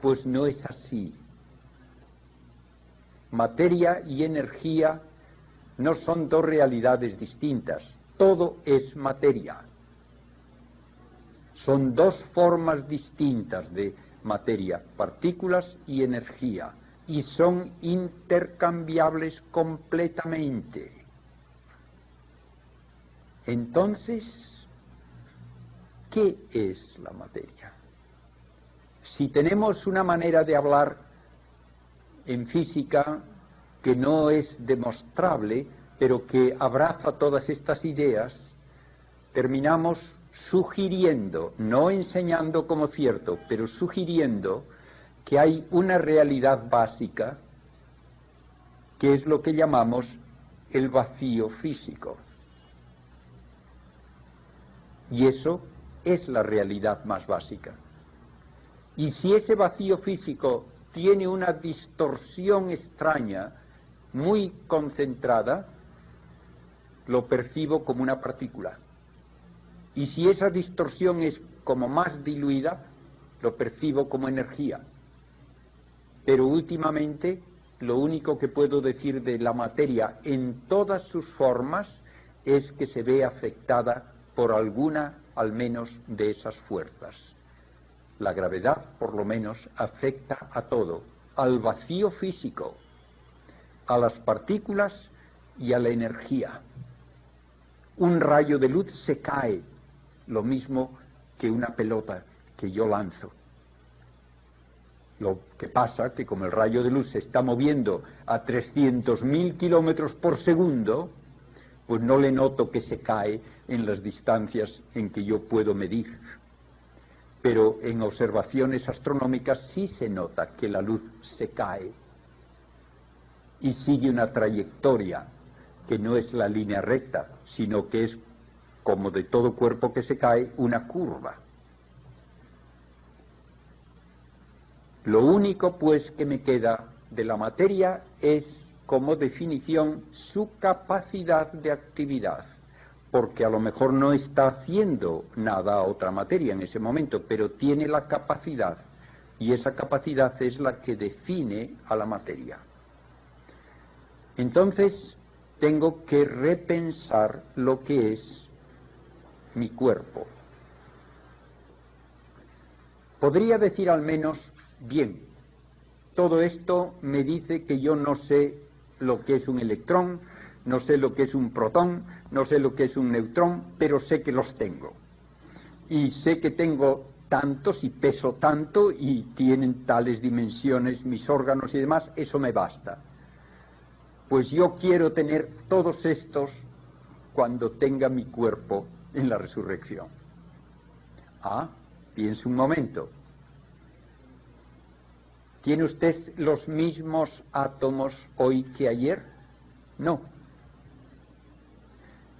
Pues no es así. Materia y energía no son dos realidades distintas. Todo es materia. Son dos formas distintas de materia, partículas y energía, y son intercambiables completamente. Entonces, ¿qué es la materia? Si tenemos una manera de hablar en física que no es demostrable, pero que abraza todas estas ideas, terminamos sugiriendo, no enseñando como cierto, pero sugiriendo que hay una realidad básica, que es lo que llamamos el vacío físico. Y eso es la realidad más básica. Y si ese vacío físico tiene una distorsión extraña, muy concentrada, lo percibo como una partícula. Y si esa distorsión es como más diluida, lo percibo como energía. Pero últimamente, lo único que puedo decir de la materia en todas sus formas es que se ve afectada por alguna, al menos, de esas fuerzas. La gravedad, por lo menos, afecta a todo, al vacío físico, a las partículas y a la energía. Un rayo de luz se cae, lo mismo que una pelota que yo lanzo. Lo que pasa que como el rayo de luz se está moviendo a 300.000 kilómetros por segundo, pues no le noto que se cae en las distancias en que yo puedo medir. Pero en observaciones astronómicas sí se nota que la luz se cae y sigue una trayectoria que no es la línea recta, sino que es, como de todo cuerpo que se cae, una curva. Lo único, pues, que me queda de la materia es, como definición, su capacidad de actividad, porque a lo mejor no está haciendo nada a otra materia en ese momento, pero tiene la capacidad, y esa capacidad es la que define a la materia. Entonces, tengo que repensar lo que es mi cuerpo. Podría decir al menos, bien, todo esto me dice que yo no sé lo que es un electrón, no sé lo que es un protón, no sé lo que es un neutrón, pero sé que los tengo. Y sé que tengo tantos y peso tanto y tienen tales dimensiones mis órganos y demás, eso me basta. Pues yo quiero tener todos estos cuando tenga mi cuerpo en la resurrección. Piense un momento. ¿Tiene usted los mismos átomos hoy que ayer? No.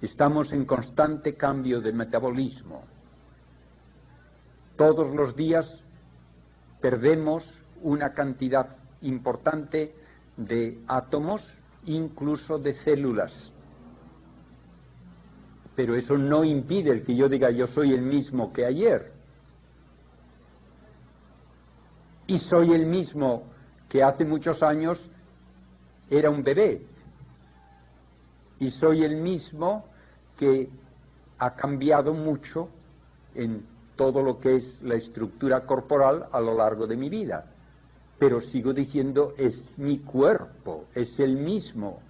Estamos en constante cambio de metabolismo. Todos los días perdemos una cantidad importante de átomos, incluso de células. Pero eso no impide el que yo diga yo soy el mismo que ayer. Y soy el mismo que hace muchos años era un bebé. Y soy el mismo que ha cambiado mucho en todo lo que es la estructura corporal a lo largo de mi vida. Pero sigo diciendo, es mi cuerpo, es el mismo.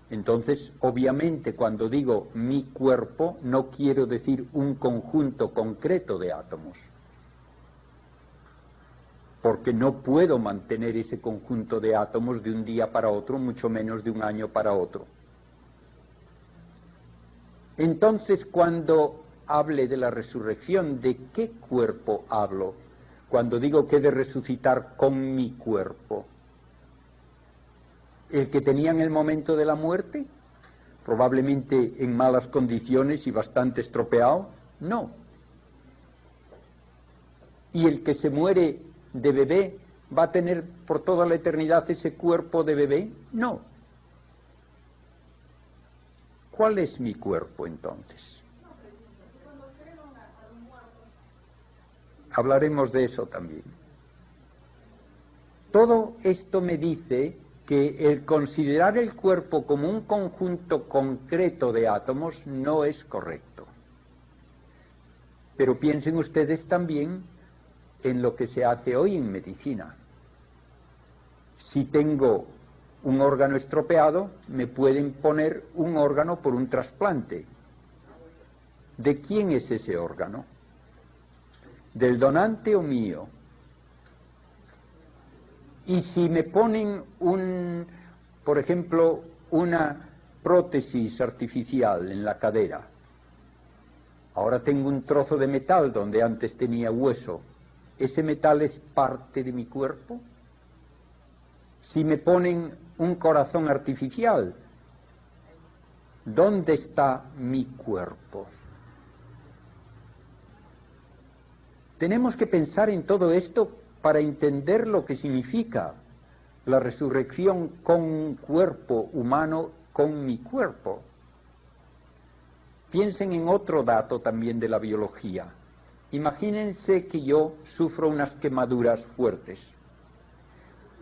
Entonces, obviamente, cuando digo mi cuerpo, no quiero decir un conjunto concreto de átomos. porque no puedo mantener ese conjunto de átomos de un día para otro, mucho menos de un año para otro. Entonces, cuando hable de la resurrección, ¿de qué cuerpo hablo? Cuando digo que he de resucitar con mi cuerpo. ¿El que tenía en el momento de la muerte? Probablemente en malas condiciones y bastante estropeado. No. ¿Y el que se muere de bebé va a tener por toda la eternidad ese cuerpo de bebé? No. ¿Cuál es mi cuerpo entonces? Hablaremos de eso también. Todo esto me dice que el considerar el cuerpo como un conjunto concreto de átomos no es correcto. Pero piensen ustedes también en lo que se hace hoy en medicina. Si tengo un órgano estropeado, me pueden poner un órgano por un trasplante. ¿De quién es ese órgano? ¿Del donante o mío? Y si me ponen por ejemplo, una prótesis artificial en la cadera, ahora tengo un trozo de metal donde antes tenía hueso, ¿ese metal es parte de mi cuerpo? Si me ponen un corazón artificial, ¿dónde está mi cuerpo? Tenemos que pensar en todo esto para entender lo que significa la resurrección con un cuerpo humano, con mi cuerpo. Piensen en otro dato también de la biología. Imagínense que yo sufro unas quemaduras fuertes.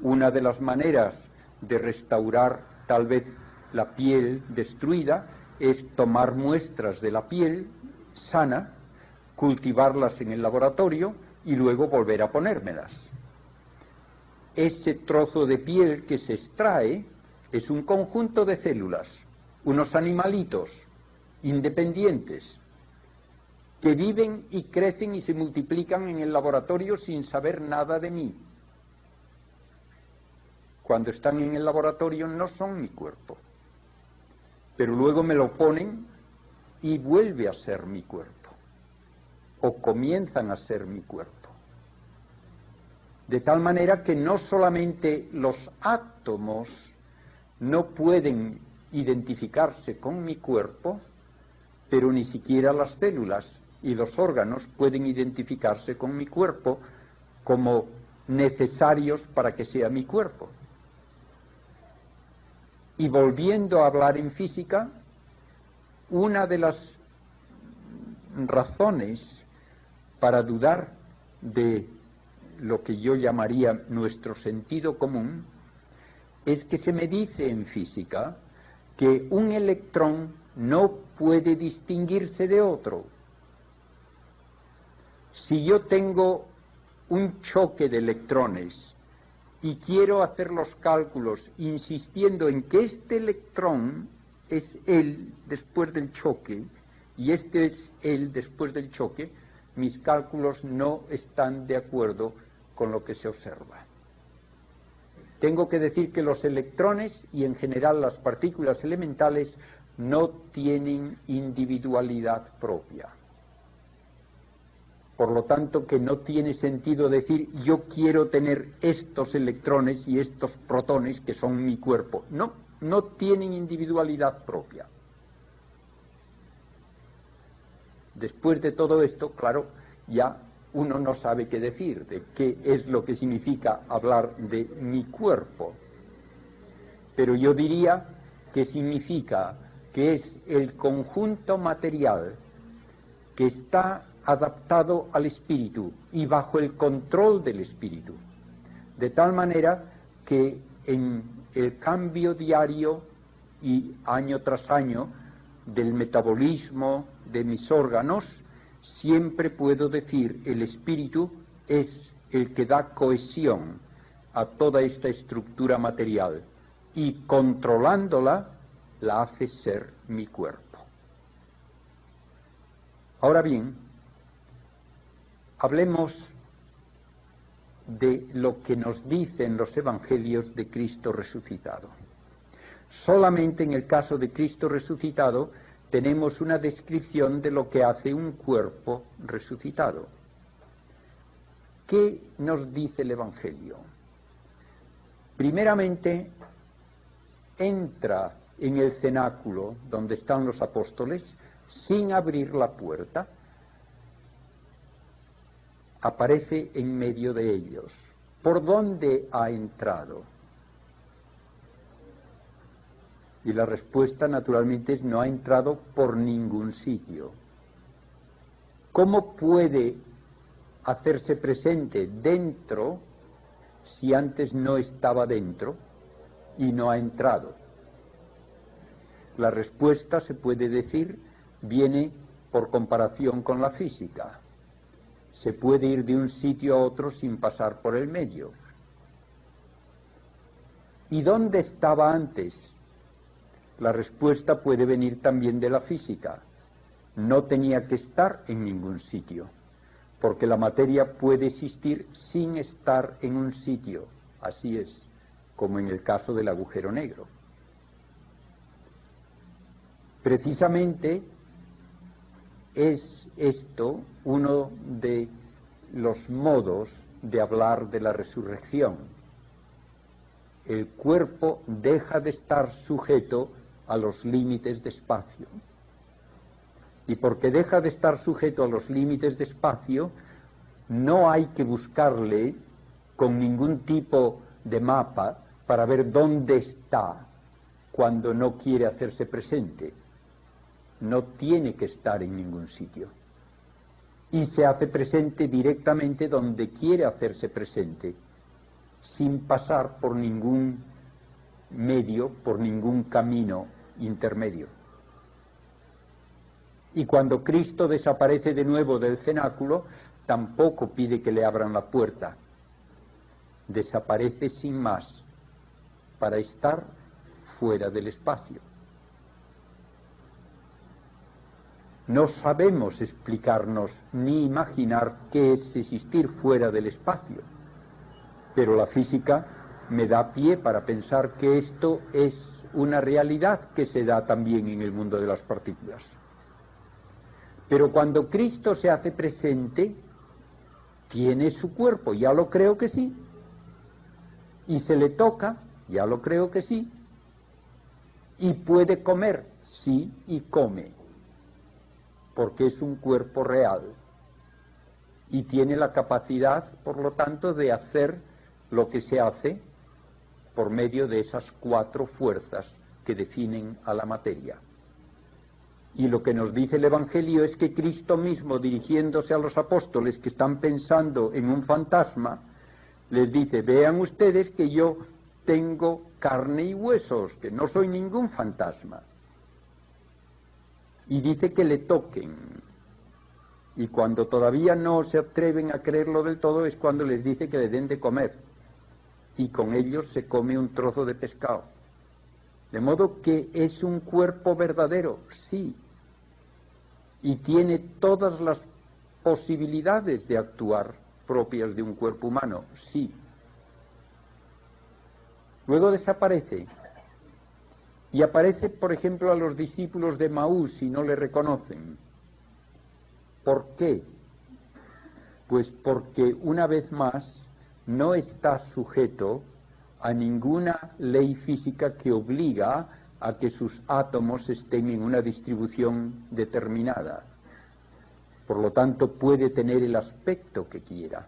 Una de las maneras de restaurar tal vez la piel destruida es tomar muestras de la piel sana, cultivarlas en el laboratorio y luego volver a ponérmelas. Ese trozo de piel que se extrae es un conjunto de células, unos animalitos independientes que viven y crecen y se multiplican en el laboratorio sin saber nada de mí. Cuando están en el laboratorio no son mi cuerpo, pero luego me lo ponen y vuelve a ser mi cuerpo, o comienzan a ser mi cuerpo. De tal manera que no solamente los átomos no pueden identificarse con mi cuerpo, pero ni siquiera las células y los órganos pueden identificarse con mi cuerpo como necesarios para que sea mi cuerpo. Y volviendo a hablar en física, una de las razones para dudar de lo que yo llamaría nuestro sentido común es que se me dice en física que un electrón no puede distinguirse de otro. Si yo tengo un choque de electrones y quiero hacer los cálculos insistiendo en que este electrón es él después del choque y este es él después del choque, mis cálculos no están de acuerdo con lo que se observa. Tengo que decir que los electrones y en general las partículas elementales no tienen individualidad propia. Por lo tanto, que no tiene sentido decir yo quiero tener estos electrones y estos protones que son mi cuerpo. No, no tienen individualidad propia. Después de todo esto, claro, ya uno no sabe qué decir, de qué es lo que significa hablar de mi cuerpo. Pero yo diría que significa que es el conjunto material que está adaptado al espíritu y bajo el control del espíritu, de tal manera que en el cambio diario y año tras año del metabolismo de mis órganos, siempre puedo decir el espíritu es el que da cohesión a toda esta estructura material y controlándola la hace ser mi cuerpo. Ahora bien, hablemos de lo que nos dicen los evangelios de Cristo resucitado. Solamente en el caso de Cristo resucitado tenemos una descripción de lo que hace un cuerpo resucitado. ¿Qué nos dice el Evangelio? Primeramente, entra en el cenáculo donde están los apóstoles sin abrir la puerta. Aparece en medio de ellos. ¿Por dónde ha entrado? Y la respuesta naturalmente es: no ha entrado por ningún sitio. ¿Cómo puede hacerse presente dentro si antes no estaba dentro y no ha entrado? La respuesta, se puede decir, viene por comparación con la física. Se puede ir de un sitio a otro sin pasar por el medio. ¿Y dónde estaba antes? La respuesta puede venir también de la física. No tenía que estar en ningún sitio, porque la materia puede existir sin estar en un sitio. Así es, como en el caso del agujero negro. Precisamente es esto uno de los modos de hablar de la resurrección. El cuerpo deja de estar sujeto a los límites de espacio. Y porque deja de estar sujeto a los límites de espacio, no hay que buscarle con ningún tipo de mapa para ver dónde está cuando no quiere hacerse presente. No tiene que estar en ningún sitio. Y se hace presente directamente donde quiere hacerse presente, sin pasar por ningún medio, por ningún camino intermedio. Y cuando Cristo desaparece de nuevo del cenáculo, tampoco pide que le abran la puerta. Desaparece sin más, para estar fuera del espacio. No sabemos explicarnos ni imaginar qué es existir fuera del espacio, pero la física me da pie para pensar que esto es una realidad que se da también en el mundo de las partículas. Pero cuando Cristo se hace presente, tiene su cuerpo, ya lo creo que sí, y se le toca, ya lo creo que sí, y puede comer, sí, y come, porque es un cuerpo real, y tiene la capacidad, por lo tanto, de hacer lo que se hace por medio de esas 4 fuerzas que definen a la materia. Y lo que nos dice el Evangelio es que Cristo mismo, dirigiéndose a los apóstoles que están pensando en un fantasma, les dice: vean ustedes que yo tengo carne y huesos, que no soy ningún fantasma. Y dice que le toquen. Y cuando todavía no se atreven a creerlo del todo es cuando les dice que le den de comer. Y con ellos se come un trozo de pescado. De modo que es un cuerpo verdadero, sí. Y tiene todas las posibilidades de actuar propias de un cuerpo humano, sí. Luego desaparece. Y aparece, por ejemplo, a los discípulos de Maús y no le reconocen. ¿Por qué? Pues porque, una vez más, no está sujeto a ninguna ley física que obliga a que sus átomos estén en una distribución determinada. Por lo tanto, puede tener el aspecto que quiera.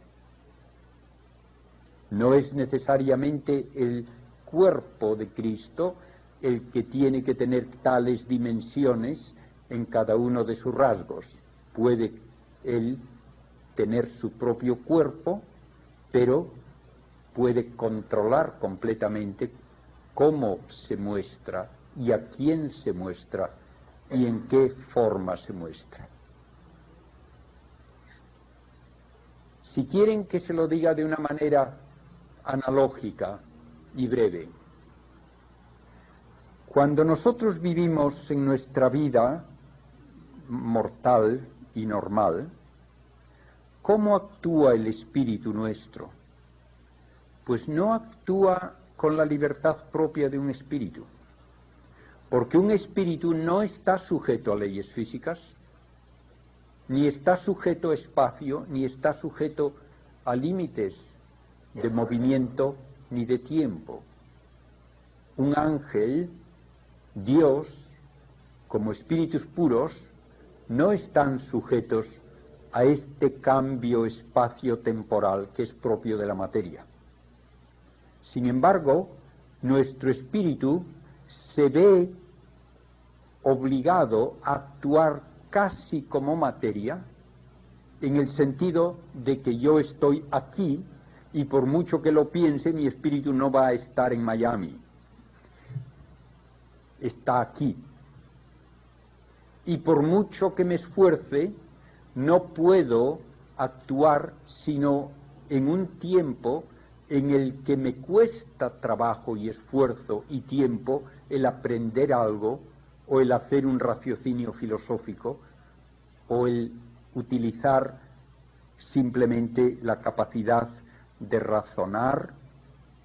No es necesariamente el cuerpo de Cristo el que tiene que tener tales dimensiones en cada uno de sus rasgos. Puede él tener su propio cuerpo, pero puede controlar completamente cómo se muestra y a quién se muestra y en qué forma se muestra. Si quieren que se lo diga de una manera analógica y breve, cuando nosotros vivimos en nuestra vida mortal y normal, ¿cómo actúa el espíritu nuestro? Pues no actúa con la libertad propia de un espíritu, porque un espíritu no está sujeto a leyes físicas, ni está sujeto a espacio, ni está sujeto a límites de movimiento ni de tiempo. Un ángel, Dios, como espíritus puros, no están sujetos a este cambio espacio-temporal que es propio de la materia. Sin embargo, nuestro espíritu se ve obligado a actuar casi como materia, en el sentido de que yo estoy aquí y por mucho que lo piense, mi espíritu no va a estar en Miami. Está aquí. Y por mucho que me esfuerce, no puedo actuar sino en un tiempo en el que me cuesta trabajo y esfuerzo y tiempo el aprender algo, o el hacer un raciocinio filosófico, o el utilizar simplemente la capacidad de razonar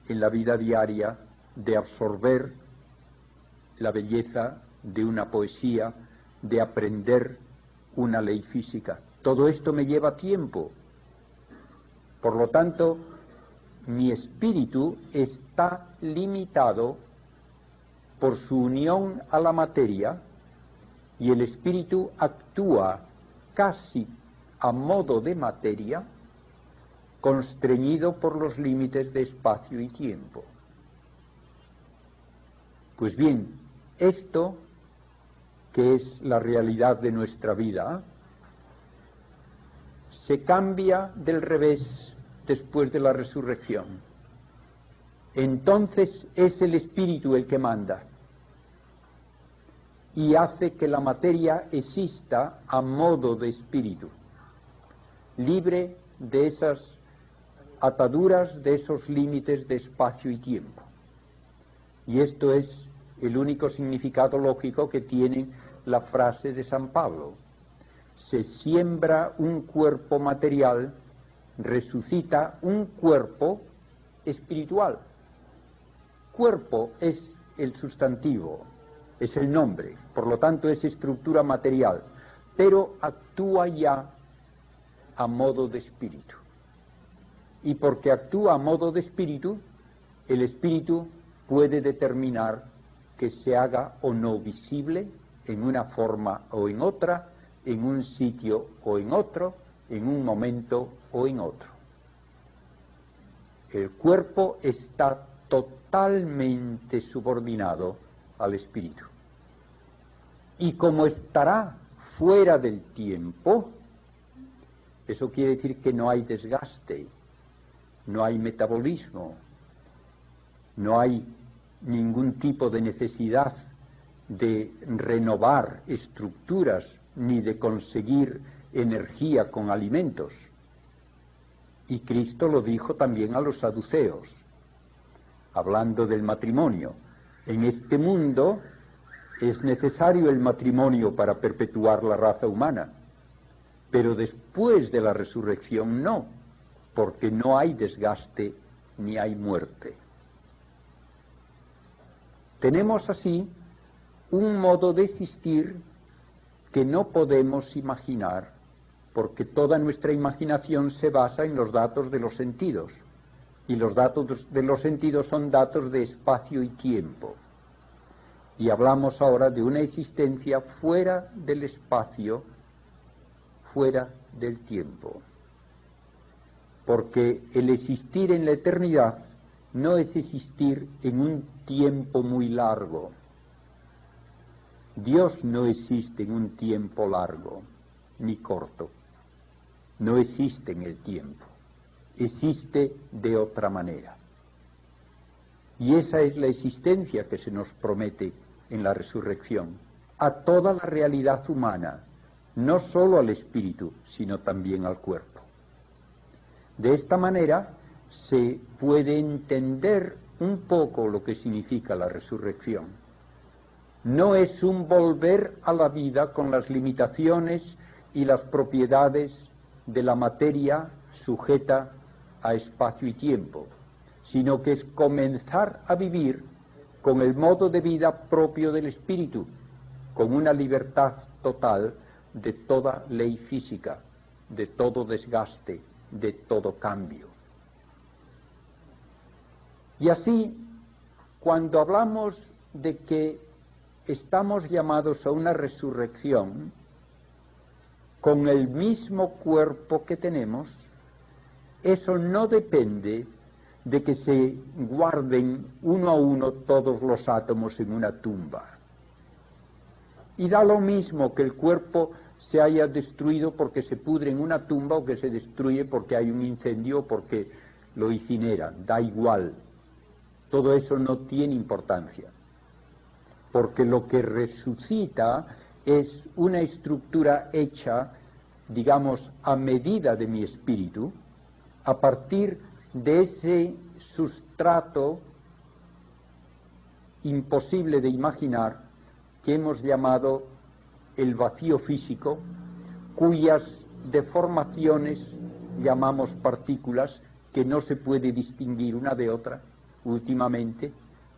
en la vida diaria, de absorber la belleza de una poesía, de aprender una ley física. Todo esto me lleva tiempo. Por lo tanto, mi espíritu está limitado por su unión a la materia, y el espíritu actúa casi a modo de materia, constreñido por los límites de espacio y tiempo. Pues bien, esto, que es la realidad de nuestra vida, se cambia del revés después de la resurrección. Entonces es el espíritu el que manda y hace que la materia exista a modo de espíritu, libre de esas ataduras, de esos límites de espacio y tiempo. Y esto es el único significado lógico que tiene la frase de San Pablo: se siembra un cuerpo material, resucita un cuerpo espiritual. Cuerpo es el sustantivo, es el nombre, por lo tanto es estructura material, pero actúa ya a modo de espíritu. Y porque actúa a modo de espíritu, el espíritu puede determinar que se haga o no visible en una forma o en otra, en un sitio o en otro, en un momento o en otro. El cuerpo está totalmente subordinado al espíritu. Y como estará fuera del tiempo, eso quiere decir que no hay desgaste, no hay metabolismo, no hay ningún tipo de necesidad de renovar estructuras ni de conseguir energía con alimentos. Y Cristo lo dijo también a los saduceos, hablando del matrimonio. En este mundo es necesario el matrimonio para perpetuar la raza humana, pero después de la resurrección no, porque no hay desgaste ni hay muerte. Tenemos así un modo de existir que no podemos imaginar, porque toda nuestra imaginación se basa en los datos de los sentidos, y los datos de los sentidos son datos de espacio y tiempo. Y hablamos ahora de una existencia fuera del espacio, fuera del tiempo. Porque el existir en la eternidad no es existir en un tiempo muy largo. Dios no existe en un tiempo largo ni corto. No existe en el tiempo. Existe de otra manera. Y esa es la existencia que se nos promete en la resurrección, a toda la realidad humana, no solo al espíritu, sino también al cuerpo. De esta manera se puede entender un poco lo que significa la resurrección. No es un volver a la vida con las limitaciones y las propiedades de la materia sujeta a espacio y tiempo, sino que es comenzar a vivir con el modo de vida propio del espíritu, con una libertad total de toda ley física, de todo desgaste, de todo cambio. Y así, cuando hablamos de que estamos llamados a una resurrección con el mismo cuerpo que tenemos, eso no depende de que se guarden uno a uno todos los átomos en una tumba. Y da lo mismo que el cuerpo se haya destruido porque se pudre en una tumba o que se destruye porque hay un incendio o porque lo incineran, da igual. Todo eso no tiene importancia, porque lo que resucita es una estructura hecha, digamos, a medida de mi espíritu, a partir de ese sustrato imposible de imaginar que hemos llamado el vacío físico, cuyas deformaciones llamamos partículas, que no se puede distinguir una de otra últimamente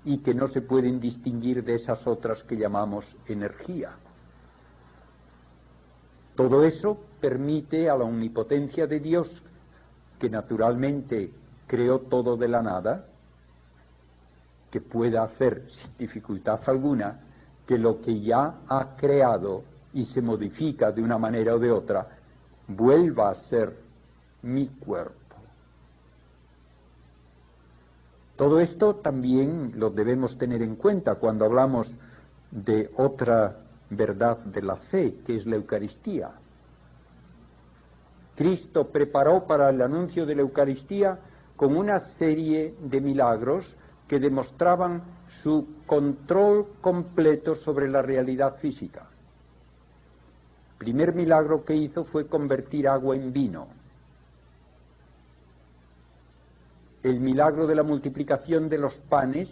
y que no se pueden distinguir de esas otras que llamamos energía. Todo eso permite a la omnipotencia de Dios, que naturalmente creó todo de la nada, que pueda hacer sin dificultad alguna que lo que ya ha creado y se modifica de una manera o de otra vuelva a ser mi cuerpo. Todo esto también lo debemos tener en cuenta cuando hablamos de otra verdad de la fe, que es la Eucaristía. Cristo preparó para el anuncio de la Eucaristía con una serie de milagros que demostraban su control completo sobre la realidad física. El primer milagro que hizo fue convertir agua en vino. El milagro de la multiplicación de los panes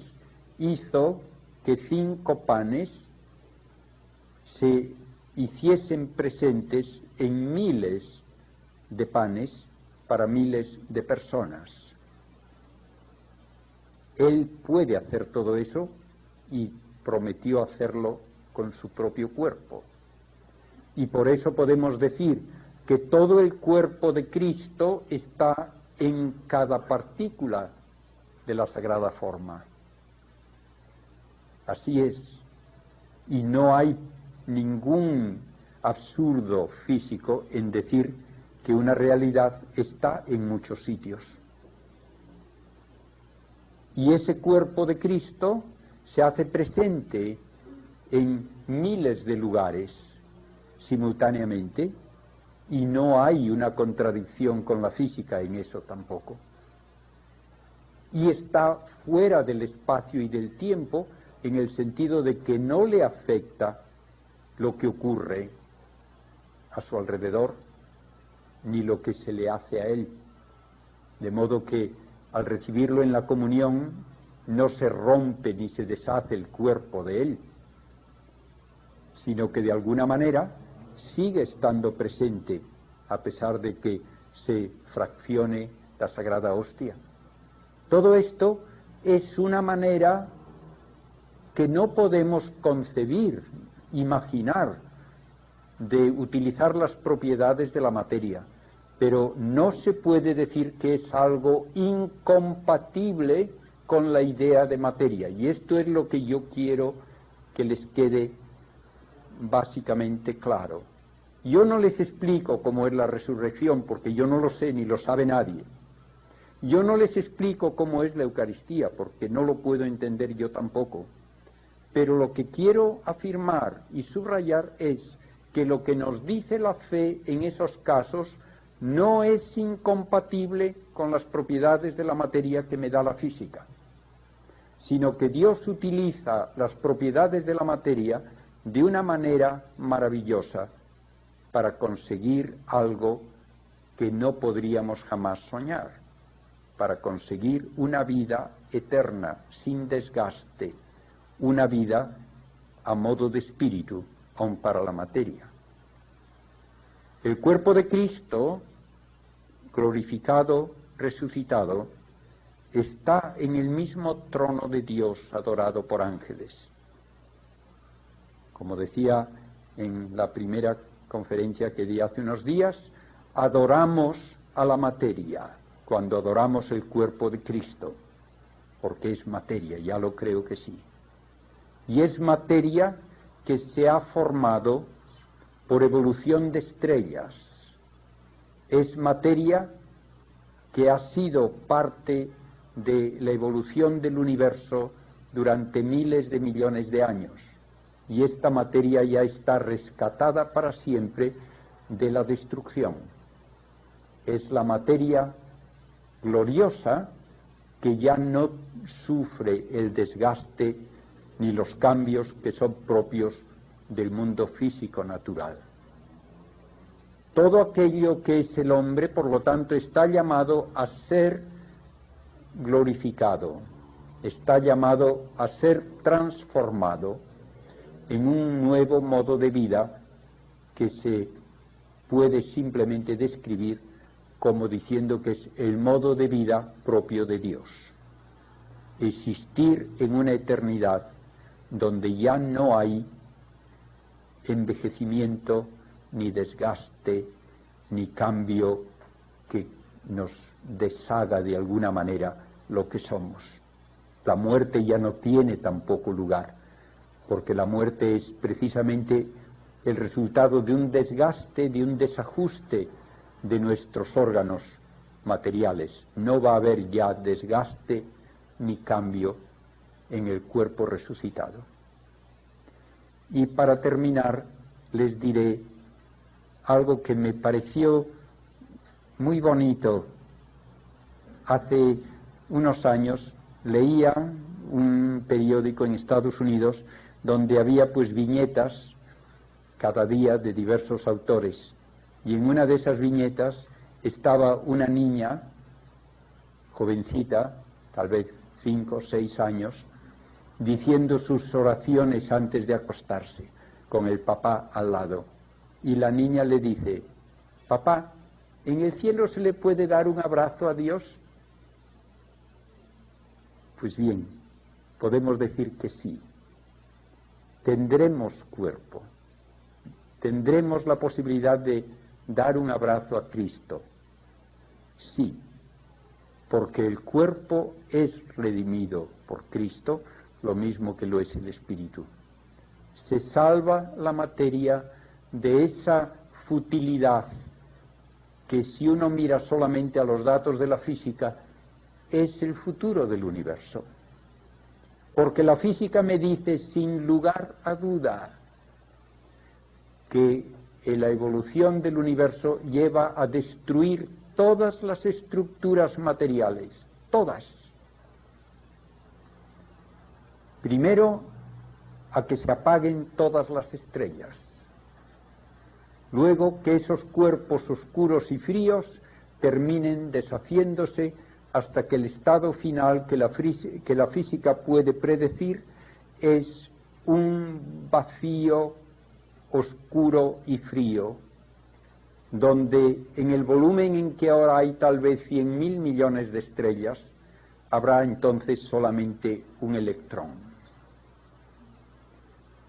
hizo que 5 panes se hiciesen presentes en miles de panes para miles de personas. Él puede hacer todo eso y prometió hacerlo con su propio cuerpo. Y por eso podemos decir que todo el cuerpo de Cristo está en cada partícula de la sagrada forma. Así es. Y no hay ningún absurdo físico en decir que una realidad está en muchos sitios. Y ese cuerpo de Cristo se hace presente en miles de lugares simultáneamente, y no hay una contradicción con la física en eso tampoco. Y está fuera del espacio y del tiempo en el sentido de que no le afecta lo que ocurre a su alrededor, ni lo que se le hace a él. De modo que al recibirlo en la comunión no se rompe ni se deshace el cuerpo de él, sino que de alguna manera sigue estando presente a pesar de que se fraccione la sagrada hostia. Todo esto es una manera que no podemos concebir, imaginar, de utilizar las propiedades de la materia, pero no se puede decir que es algo incompatible con la idea de materia, y esto es lo que yo quiero que les quede básicamente claro. Yo no les explico cómo es la resurrección, porque yo no lo sé ni lo sabe nadie. Yo no les explico cómo es la Eucaristía, porque no lo puedo entender yo tampoco. Pero lo que quiero afirmar y subrayar es que lo que nos dice la fe en esos casos no es incompatible con las propiedades de la materia que me da la física, sino que Dios utiliza las propiedades de la materia de una manera maravillosa para conseguir algo que no podríamos jamás soñar, para conseguir una vida eterna, sin desgaste, una vida a modo de espíritu, aun para la materia. El cuerpo de Cristo, glorificado, resucitado, está en el mismo trono de Dios, adorado por ángeles. Como decía en la primera conferencia que di hace unos días, adoramos a la materia cuando adoramos el cuerpo de Cristo, porque es materia, ya lo creo que sí. Y es materia que se ha formado por evolución de estrellas. Es materia que ha sido parte de la evolución del universo durante miles de millones de años. Y esta materia ya está rescatada para siempre de la destrucción. Es la materia gloriosa que ya no sufre el desgaste ni los cambios que son propios del mundo físico natural. Todo aquello que es el hombre, por lo tanto, está llamado a ser glorificado, está llamado a ser transformado en un nuevo modo de vida que se puede simplemente describir como diciendo que es el modo de vida propio de Dios. Existir en una eternidad donde ya no hay envejecimiento, ni desgaste, ni cambio que nos deshaga de alguna manera lo que somos. La muerte ya no tiene tampoco lugar, porque la muerte es precisamente el resultado de un desgaste, de un desajuste de nuestros órganos materiales. No va a haber ya desgaste ni cambio en el cuerpo resucitado. Y para terminar, les diré algo que me pareció muy bonito. Hace unos años leía un periódico en Estados Unidos donde había pues viñetas cada día de diversos autores, y en una de esas viñetas estaba una niña jovencita, tal vez 5 o 6 años, diciendo sus oraciones antes de acostarse, con el papá al lado. Y la niña le dice: papá, ¿en el cielo se le puede dar un abrazo a Dios? Pues bien, podemos decir que sí. Tendremos cuerpo, tendremos la posibilidad de dar un abrazo a Cristo. Sí, porque el cuerpo es redimido por Cristo, lo mismo que lo es el espíritu. Se salva la materia de esa futilidad que, si uno mira solamente a los datos de la física, es el futuro del universo. Porque la física me dice sin lugar a duda que la evolución del universo lleva a destruir todas las estructuras materiales, todas. Primero, a que se apaguen todas las estrellas. Luego, que esos cuerpos oscuros y fríos terminen deshaciéndose hasta que el estado final que la física puede predecir es un vacío oscuro y frío, donde en el volumen en que ahora hay tal vez 100.000 millones de estrellas, habrá entonces solamente un electrón.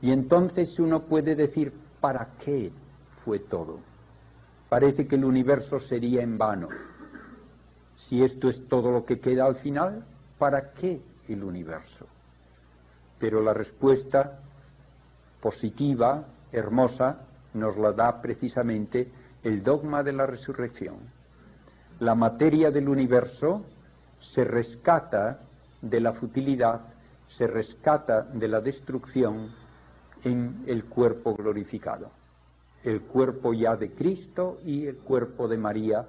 Y entonces uno puede decir: ¿para qué fue todo? Parece que el universo sería en vano. Si esto es todo lo que queda al final, ¿para qué el universo? Pero la respuesta positiva, hermosa, nos la da precisamente el dogma de la resurrección. La materia del universo se rescata de la futilidad, se rescata de la destrucción en el cuerpo glorificado. El cuerpo ya de Cristo y el cuerpo de María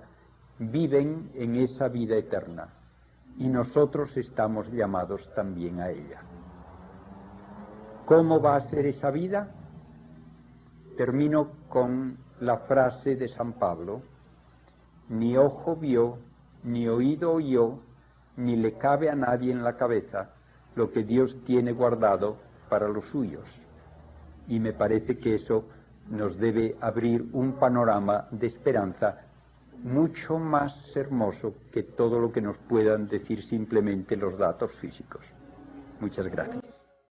viven en esa vida eterna, y nosotros estamos llamados también a ella. ¿Cómo va a ser esa vida? Termino con la frase de San Pablo: ni ojo vio, ni oído oyó, ni le cabe a nadie en la cabeza lo que Dios tiene guardado para los suyos. Y me parece que eso nos debe abrir un panorama de esperanza mucho más hermoso que todo lo que nos puedan decir simplemente los datos físicos. Muchas gracias.